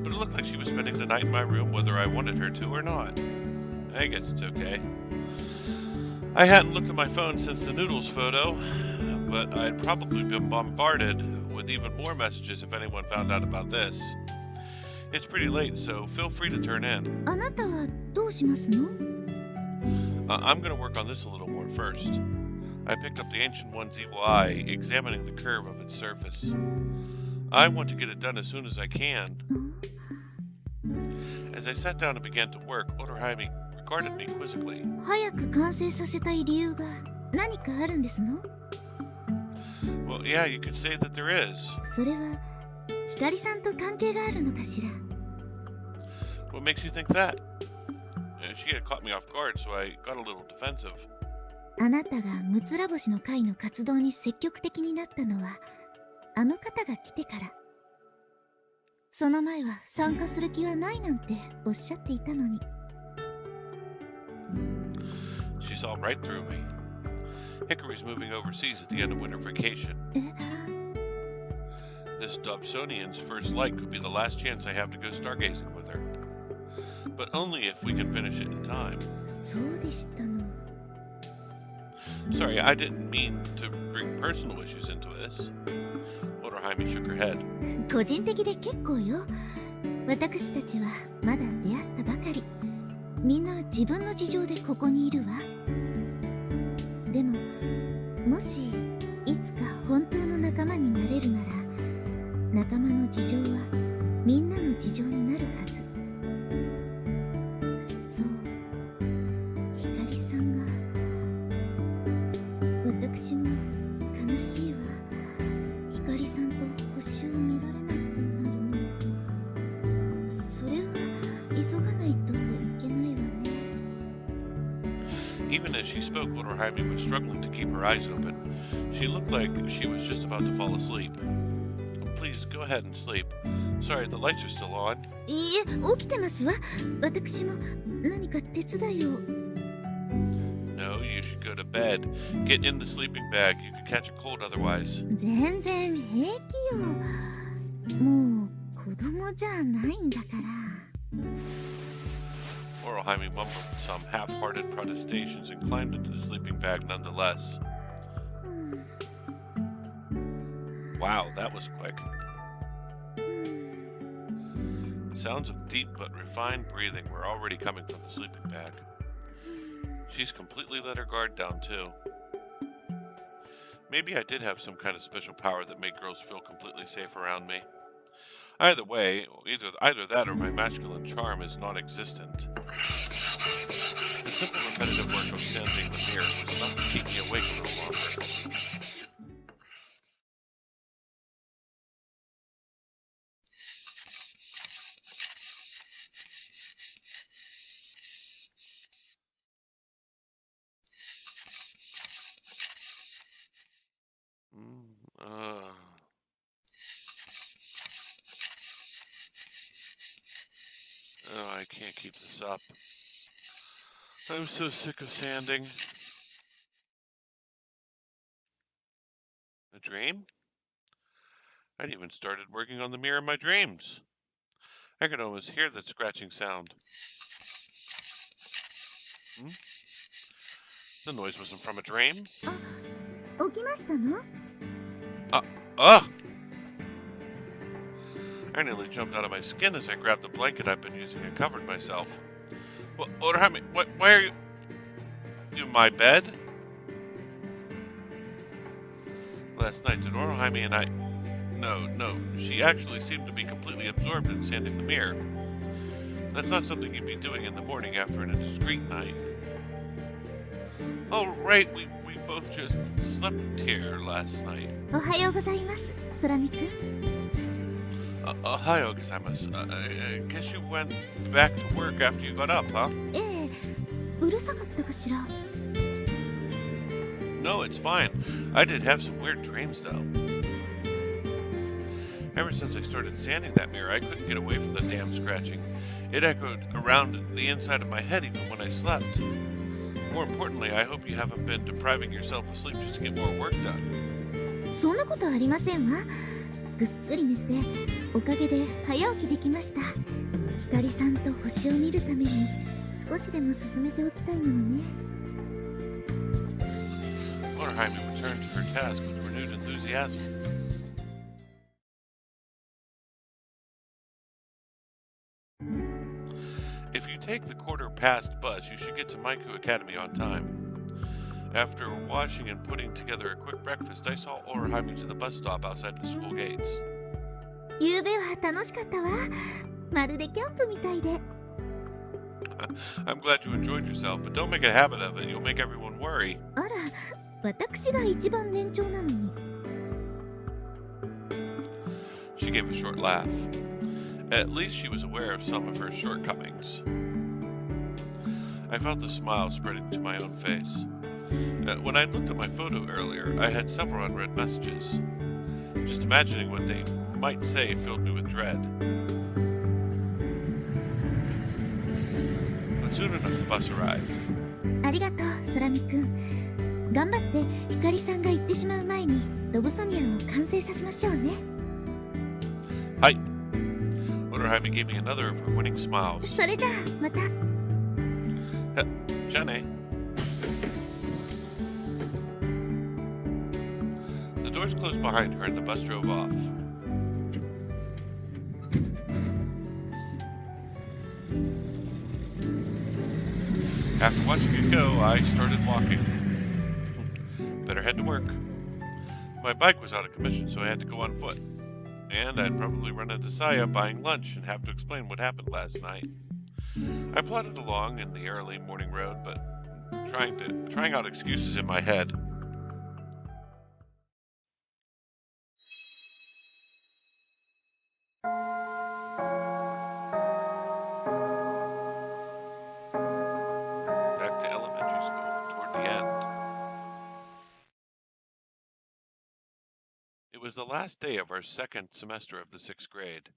A: But it looked like she was spending the night in my room whether I wanted her to or not. I guess it's okay. I hadn't looked at my phone since the noodles photo, but I'd probably been bombarded with even more messages if anyone found out about this. It's pretty late, so feel free to turn in.
C: あなたはどうしますの？
A: I'm going to work on this a little more first. I picked up the Ancient One's evil eye, examining the curve of its surface. I want to get it done as soon as I can. As I sat down and began to work, Orohime regarded me quizzically.
C: 早く完成させたい理由が何かあるんですの？
A: Well, yeah, you could say that there is.
C: それは光さんと関係があるのかしら？
A: What makes you think that? She had caught me off guard, so I got a little defensive.
C: あなたがムツラボシの会の活動に積極的になったのはあの方が来てから。その前は参加する気はないなんておっしゃっていたのに。
A: She saw right through me. Hickory's moving overseas at the end of winter vacation.
C: え、
A: This Dobsonian's first light could be the last chance I have to go stargazing with her. But only if we can finish it in time.
C: そうでしたの。
A: Sorry, I didn't mean to bring personal issues into this. Orohime shook her head.
C: 個人的で結構よ。私たちはまだ出会ったばかり。みんな自分の事情でここにいるわ。でも、もしいつか本当の仲間になれるなら、仲間の事情はみんなの事情になるはず。そう、光さんが。私も悲しいわ。光さんと星を見られなくなるの。それは急がないといけないわね。
A: Even as she spoke, Orohime was struggling to keep her eyes open. She looked like she was just about to fall asleep. Please, go ahead and sleep. Sorry, the lights are still on.
C: いいえ、起きてますわ。私も何か手伝いを。
A: No, you should go to bed. Get in the sleeping bag. You could catch a cold otherwise.
C: 全然平気よ。もう子供じゃないんだから。
A: Orohime mumbled some half-hearted protestations and climbed into the sleeping bag nonetheless. Wow, that was quick. Sounds of deep but refined breathing were already coming from the sleeping bag. She's completely let her guard down, too. Maybe I did have some kind of special power that made girls feel completely safe around me. Either way, either that or my masculine charm is non-existent. The simple repetitive work of sanding the mirror was enough to keep me awake a little longer. Oh, I can't keep this up. I'm so sick of sanding. A dream? I'd even started working on the mirror in my dreams. I could almost hear that scratching sound. The noise wasn't from a dream.
C: 起きましたの？
A: Ugh! I nearly jumped out of my skin as I grabbed the blanket I've been using and covered myself. Well, Orihime, why are you... You in my bed? Last night, did Orihime and I... No, she actually seemed to be completely absorbed in sanding the mirror. That's not something you'd be doing in the morning after an indiscreet night. Oh, right, we both just slept here last night.
C: おはようございます、空見くん。
A: Ohio gozaimasu. I guess you went back to work after you got up, huh?
C: ええ、うるさかったかしら。
A: No, it's fine. I did have some weird dreams, though. Ever since I started sanding that mirror, I couldn't get away from the damn scratching. It echoed around the inside of my head even when I slept. More importantly, I hope you haven't been depriving yourself of sleep just to get more work done.
C: そんなことありませんわ。ぐっすり寝て、おかげで早起きできました。ひかりさんと星を見るために少しでも進めておきたいものね。
A: Orihime returned to her task with renewed enthusiasm. If you take the quarter-past bus, you should get to Maiku Academy on time. After washing and putting together a quick breakfast, I saw Orihime to the bus stop outside the school gates.
C: ゆうべは楽しかったわ。まるでキャンプみたいで。
A: I'm glad you enjoyed yourself, but don't make a habit of it. You'll make everyone worry.
C: あら、私が一番年長なのに。
A: She gave a short laugh. At least she was aware of some of her shortcomings. I felt the smile spreading to my own face. When I looked at my photo earlier, I had several unread messages. Just imagining what they might say filled me with dread. But soon enough, the bus arrived.
C: ありがとう、空見くん。頑張ってひかりさんが行ってしまう前にロボソニアンを完成させましょうね。
A: Hi. Orihime gave me another of her winning smiles.
C: それじゃあまた。
A: Jane. The doors closed behind her and the bus drove off. After watching it go, I started walking. Better head to work. My bike was out of commission, so I had to go on foot. And I'd probably run into Saya buying lunch and have to explain what happened last night. I plodded along in the early morning road, but trying out excuses in my head. Back to elementary school, toward the end. It was the last day of our second semester of the 6th grade.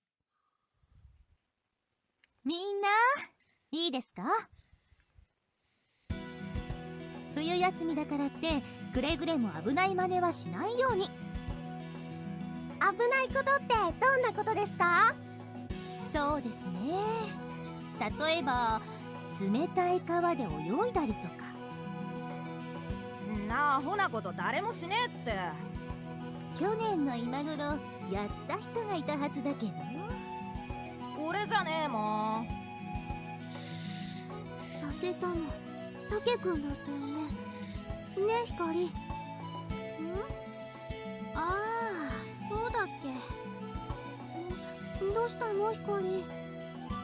G: みんな、いいですか？冬休みだからってくれぐれも危ない真似はしないように。危ないことってどんなことですか？そうですね。例えば冷たい川で泳いだりとか。
H: なあ、ほなこと誰もしねえって。
G: 去年の今頃やった人がいたはずだけど。
H: 俺じゃねえもん。
E: させたのたけくんだったよね。ねえひかり。ん？ああ、そうだっけ。どうしたのひかり。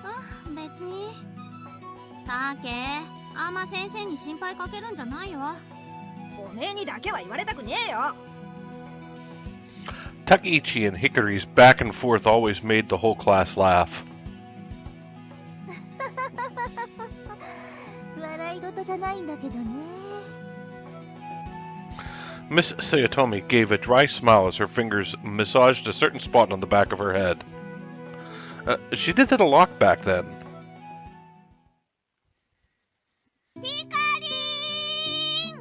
B: あ、別に。たけ、あんま先生に心配かけるんじゃないよ。
H: おめえにだけは言われたくねえよ。
A: Takeichi and Hikari's back and forth always made the whole class laugh.
G: 笑い事じゃないんだけどね。
A: Miss Sayatomi gave a dry smile as her fingers massaged a certain spot on the back of her head. She did that a lot back then.
B: ヒカリー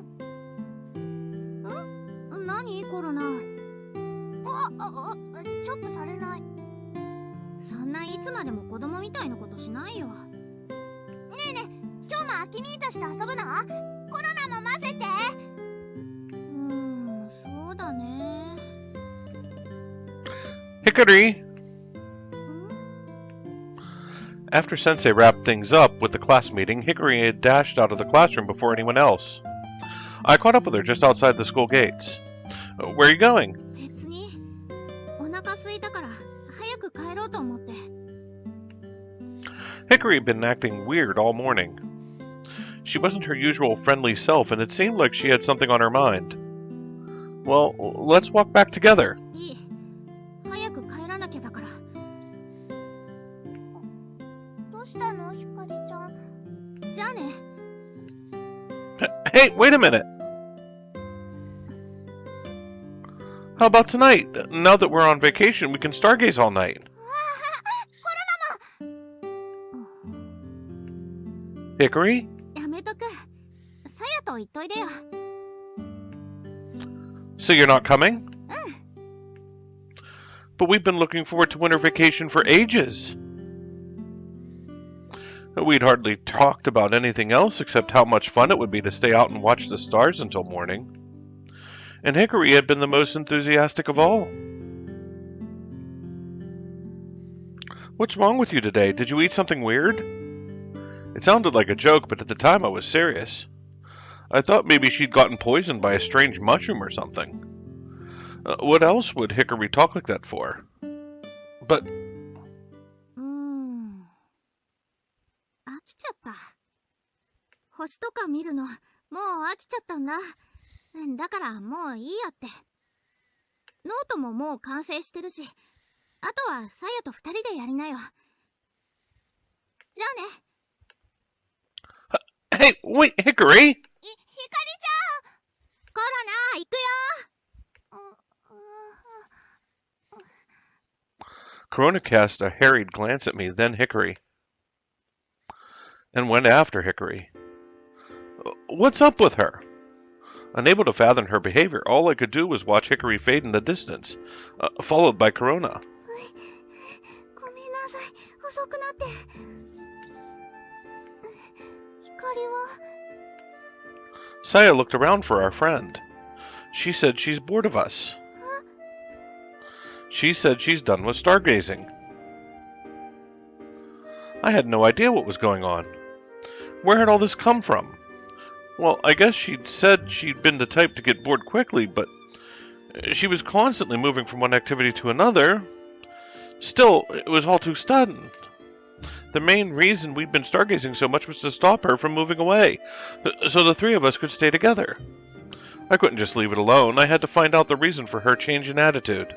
B: ン！ん？何コロナ？
G: チョップされない。
B: そんないつまでも子供みたいなことしないよ。
G: ねえねえ、今日もアキ兄たちと遊ぶの？コロナも混ぜて。
B: そうだね。
A: Hickory! After Sensei wrapped things up with the class meeting, Hickory had dashed out of the classroom before anyone else. I caught up with her just outside the school gates. Where are you going?
B: 別にお腹空いたから早く帰ろうと思って。
A: Hickory had been acting weird all morning. She wasn't her usual friendly self, and it seemed like she had something on her mind. Well, let's walk back together.
B: いい。早く帰らなきゃだから。
G: どうしたの、ひかりちゃん。
B: じゃあね。
A: Hey, wait a minute! How about tonight? Now that we're on vacation, we can stargaze all night. Hickory?
B: やめとく。さやと言っといでよ。
A: So you're not coming? But we've been looking forward to winter vacation for ages. We'd hardly talked about anything else except how much fun it would be to stay out and watch the stars until morning. And Hickory had been the most enthusiastic of all. What's wrong with you today? Did you eat something weird? It sounded like a joke, but at the time I was serious. I thought maybe she'd gotten poisoned by a strange mushroom or something. What else would Hickory talk like that for? But
B: 飽きちゃった。星とか見るのもう飽きちゃったんだ。だからもういいやって。ノートももう完成してるし、あとはさやと二人でやりなよ。じゃあね。
A: hey, wait, Hickory!
G: ひかりちゃん。
B: コロナ行くよ。
A: Corona cast a harried glance at me, then Hickory, and went after Hickory. What's up with her? Unable to fathom her behavior, all I could do was watch Hickory fade in the distance, followed by Corona.
E: ごめんなさい、遅くなって。光は
A: Saya looked around for our friend. She said she's bored of us. She said she's done with stargazing. I had no idea what was going on. Where had all this come from? Well, I guess she'd said she'd been the type to get bored quickly, but she was constantly moving from one activity to another. Still, it was all too sudden. The main reason we'd been stargazing so much was to stop her from moving away, so the three of us could stay together. I couldn't just leave it alone. I had to find out the reason for her change in attitude.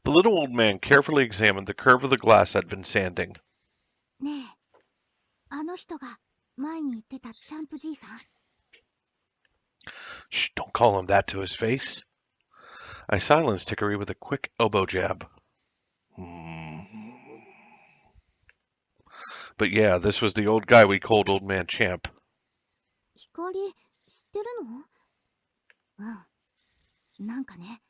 A: The little old man carefully examined the curve of the glass I'd been sanding.
B: ねえ、あの人が前に言ってたチャンプじいさん。
A: Shh, don't call him that to his face. I silenced Hickory with a quick elbow jab. But yeah, this was the old guy we called Old Man Champ.
B: 光知ってるの？なんかね、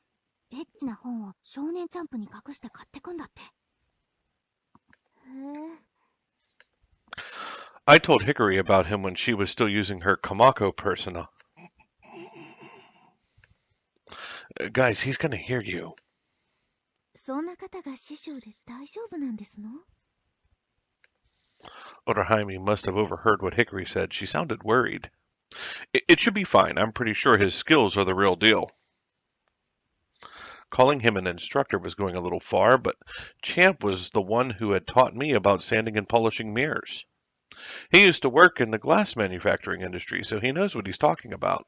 B: エッチな本を少年チャンプに隠して買ってくんだって。
A: I told Hickory about him when she was still using her Kamako persona. Guys, he's gonna hear you.
C: そんな方が師匠で大丈夫なんですの？
A: Otohime must have overheard what Hickory said. She sounded worried. It should be fine. I'm pretty sure his skills are the real deal. Calling him an instructor was going a little far, but Champ was the one who had taught me about sanding and polishing mirrors. He used to work in the glass manufacturing industry, so he knows what he's talking about.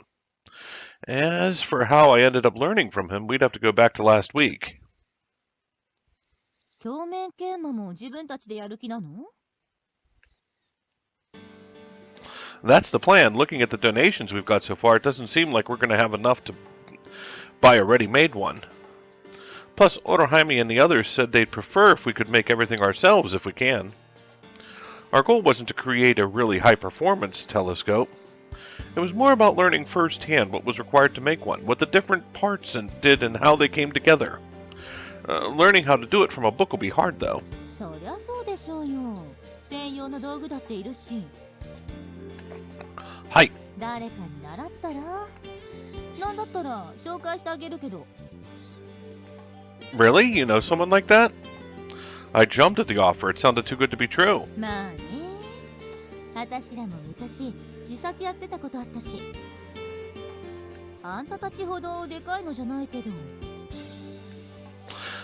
A: As for how I ended up learning from him, we'd have to go back to last week.
G: 鏡面研磨も自分たちでやる気なの？
A: That's the plan. Looking at the donations we've got so far, it doesn't seem like we're going to have enough to buy a ready-made one. Plus, Orohime and the others said they'd prefer if we could make everything ourselves if we can. Our goal wasn't to create a really high-performance telescope. It was more about learning firsthand what was required to make one, what the different parts did and how they came together. Learning how to do it from a book will be hard, though.
G: そりゃそうでしょうよ。専用の道具だっているし。
A: はい。
G: 誰かに習ったら？なんだったら紹介してあげるけど。
A: Really? You know someone like that? I jumped at the offer. It sounded too good to be true.
G: まあね。私らも昔自作やってたことあったし。あんたたちほどでかいのじゃないけど。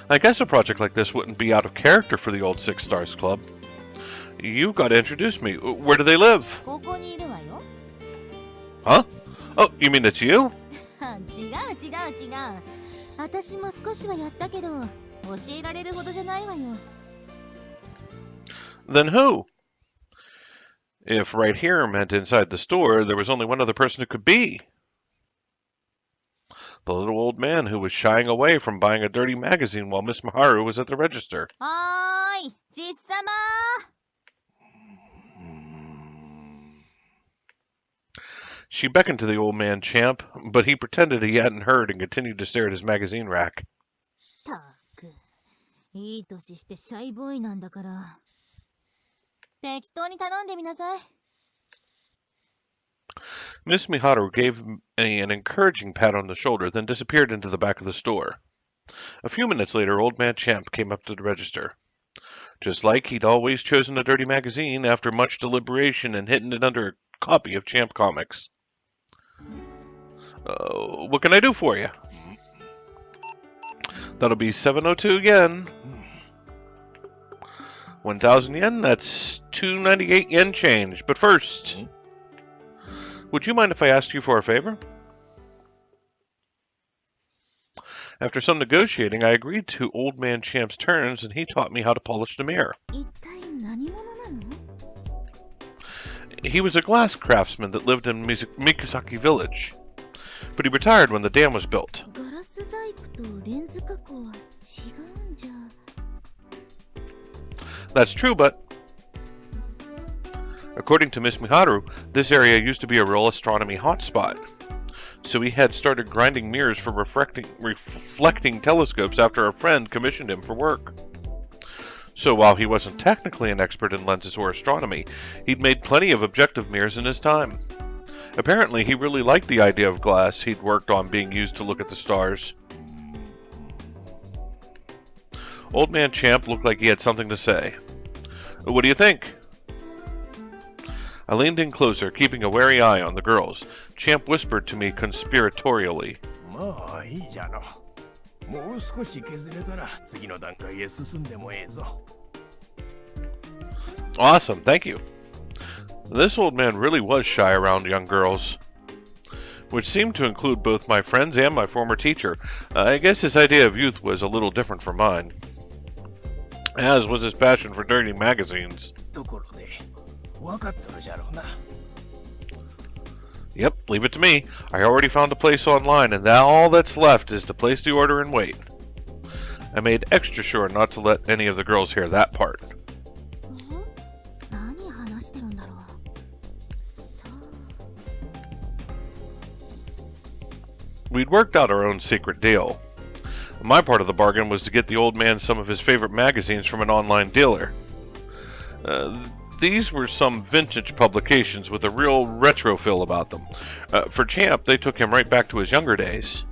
A: I guess a project like this wouldn't be out of character for the old Six Stars Club. You've got to introduce me. Where do they live?
G: ここにいるわよ。
A: Huh? Oh, you mean it's you?
G: 違う。私も少しはやったけど、教えられるほどじゃないわよ。
A: Then who? If right here meant inside the store, there was only one other person it could be. The little old man who was shying away from buying a dirty magazine while Miss Miharu was at the register.
G: はーい、じっさま
A: She beckoned to the old man Champ, but he pretended he hadn't heard and continued to stare at his magazine rack.
G: たく、いい年してシャイボーイなんだから。適当に頼んでみなさい。
A: Miss Miharu gave me an encouraging pat on the shoulder, then disappeared into the back of the store. A few minutes later, Old Man Champ came up to the register. Just like he'd always chosen a dirty magazine after much deliberation and hidden it under a copy of Champ Comics. What can I do for you? That'll be 702 yen. 1,000 yen? That's 298 yen change. But first, would you mind if I asked you for a favor? After some negotiating, I agreed to Old Man Champ's terms, and he taught me how to polish the mirror.
C: 一体何者なの？
A: He was a glass craftsman that lived in Mikasaki Village, but he retired when the dam was built.
C: ガラス細工とレンズ加工は違うんじゃ。
A: That's true, but according to Miss Miharu, this area used to be a real astronomy hotspot. So he had started grinding mirrors for reflecting telescopes after a friend commissioned him for work. So while he wasn't technically an expert in lenses or astronomy, he'd made plenty of objective mirrors in his time. Apparently, he really liked the idea of glass he'd worked on being used to look at the stars. Old Man Champ looked like he had something to say. What do you think? I leaned in closer, keeping a wary eye on the girls. Champ whispered to me conspiratorially.
I: まあいいじゃの。もう少し削れたら次の段階へ進んでもええぞ。
A: Awesome, thank you. This old man really was shy around young girls, which seemed to include both my friends and my former teacher. I guess his idea of youth was a little different from mine, as was his passion for dirty magazines.
I: ところで、わかっとるじゃろうな。
A: Yep, leave it to me. I already found a place online, and now all that's left is to place the order and wait. I made extra sure not to let any of the girls hear that part.
C: 何話してるんだろう。さあ。
A: We'd worked out our own secret deal. My part of the bargain was to get the old man some of his favorite magazines from an online dealer. These were some vintage publications with a real retro feel about them. For Champ, they took him right back to his younger days.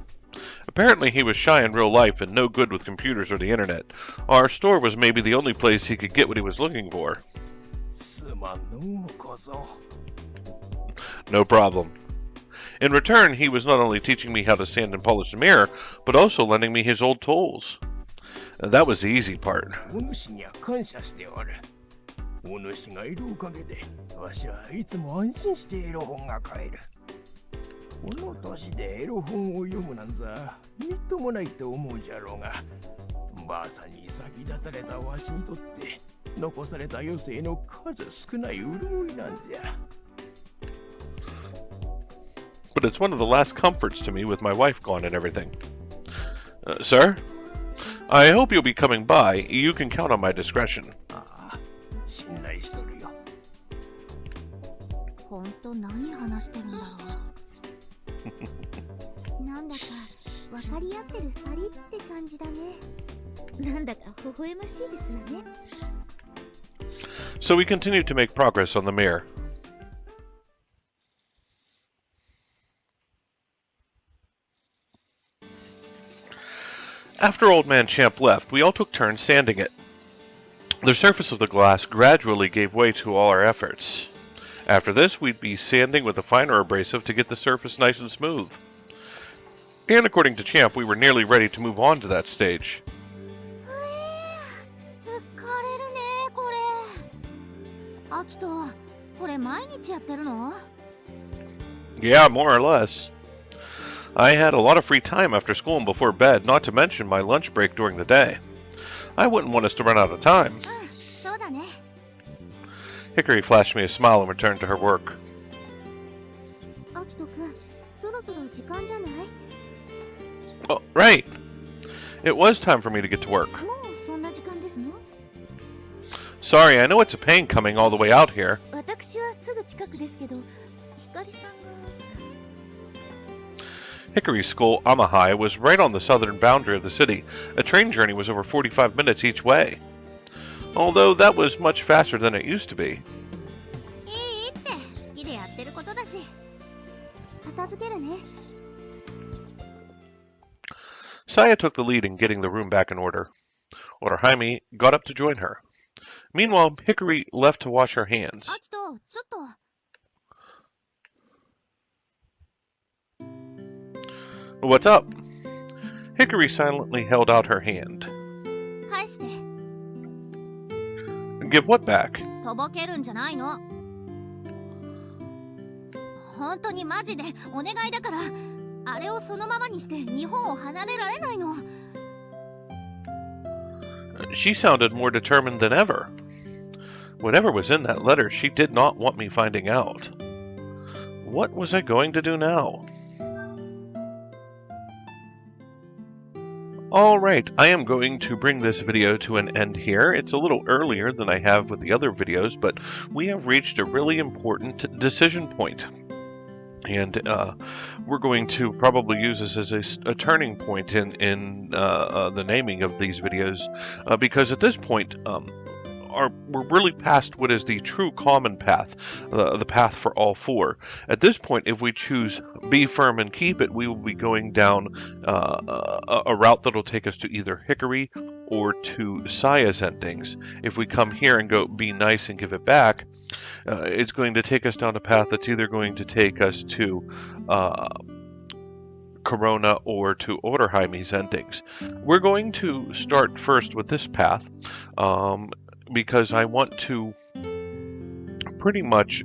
A: Apparently he was shy in real life and no good with computers or the internet. Our store was maybe the only place he could get what he was looking for.
I: すまんのうこそ。
A: No problem. In return, he was not only teaching me how to sand and polish the mirror, but also lending me his old tools. That was the easy part.
I: お主には感謝しておる。お主がいるおかげで、わしはいつも安心してエロ本が買える。この年でエロ本を読むなんざ、みっともないと思うじゃろうが、ばあさんに先立たれたわしにとって、残された余生の数少ない潤いなんじゃ。
A: But it's one of the last comforts to me with my wife gone and everything. Sir? I hope you'll be coming by. You can count on my discretion.
I: ああ、信頼しとるよ。
B: ほんと何話してるんだろ
E: なんだか分かり合ってる二人って感じだね。
C: なんだか微笑ましいですわね。
A: So we continue to make progress on the mirror. After Old Man Champ left, we all took turns sanding it. The surface of the glass gradually gave way to all our efforts. After this, we'd be sanding with a finer abrasive to get the surface nice and smooth. And according to Champ, we were nearly ready to move on to that stage.
B: う。疲れるねこれ。アキト、これ毎日やってるの？
A: Yeah, more or less. I had a lot of free time after school and before bed, not to mention my lunch break during the day. I wouldn't want us to run out of time.
B: そうだね。
A: Hickory flashed me a smile and returned to her work.
E: アキトくん、そろそろ時間じゃない？
A: Oh, right. It was time for me to get to work.
C: もうそんな時間ですの？
A: Sorry, I know it's a pain coming all the way out here.
C: 私はすぐ近くですけど、ひかりさんが。
A: Hickory School, Amahai, was right on the southern boundary of the city. A train journey was over 45 minutes each way. Although that was much faster than it used to be.
B: いいって好きでやってることだし。
E: 片付けるね。
A: Saya took the lead in getting the room back in order. Otohime got up to join her. Meanwhile, Hickory left to wash her hands.
B: アキト、ちょっと。
A: What's up? Hickory silently held out her hand.
B: 返して。
A: Give what back?
B: とぼけるんじゃないの。本当にマジでお願いだから、あれをそのままにして日本を離れられないの。
A: She sounded more determined than ever. Whatever was in that letter, she did not want me finding out. What was I going to do now? Alright, I am going to bring this video to an end here. It's a little earlier than I have with the other videos, but we have reached a really important decision point. And we're going to probably use this as a turning point in the naming of these videos, because at this point, we're really past what is the true common path, the path for all four. At this point, if we choose Be Firm and Keep It, we will be going down a route that will take us to either Hickory or to Saya's endings. If we come here and go Be Nice and Give It Back, it's going to take us down a path that's either going to take us to Corona or to Otohimei's endings. We're going to start first with this path, because I want to pretty much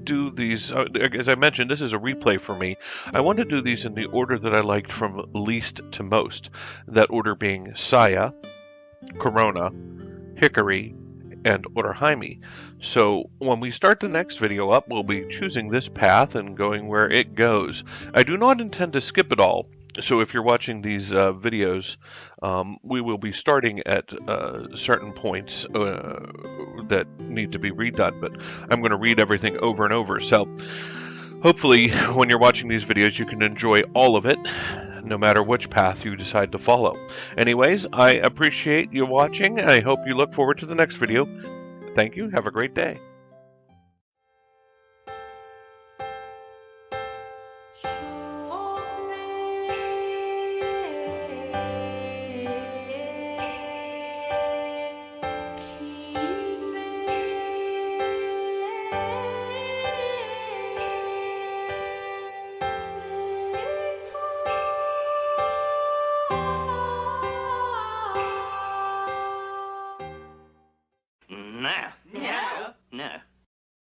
A: do these, as I mentioned, this is a replay for me. I want to do these in the order that I liked from least to most. That order being Saya, Corona, Hickory, and Otohime. So when we start the next video up, we'll be choosing this path and going where it goes. I do not intend to skip it all. So if you're watching these videos, we will be starting at certain points that need to be redone, but I'm going to read everything over and over. So hopefully when you're watching these videos, you can enjoy all of it, no matter which path you decide to follow. Anyways, I appreciate you watching. I hope you look forward to the next video. Thank you. Have a great day.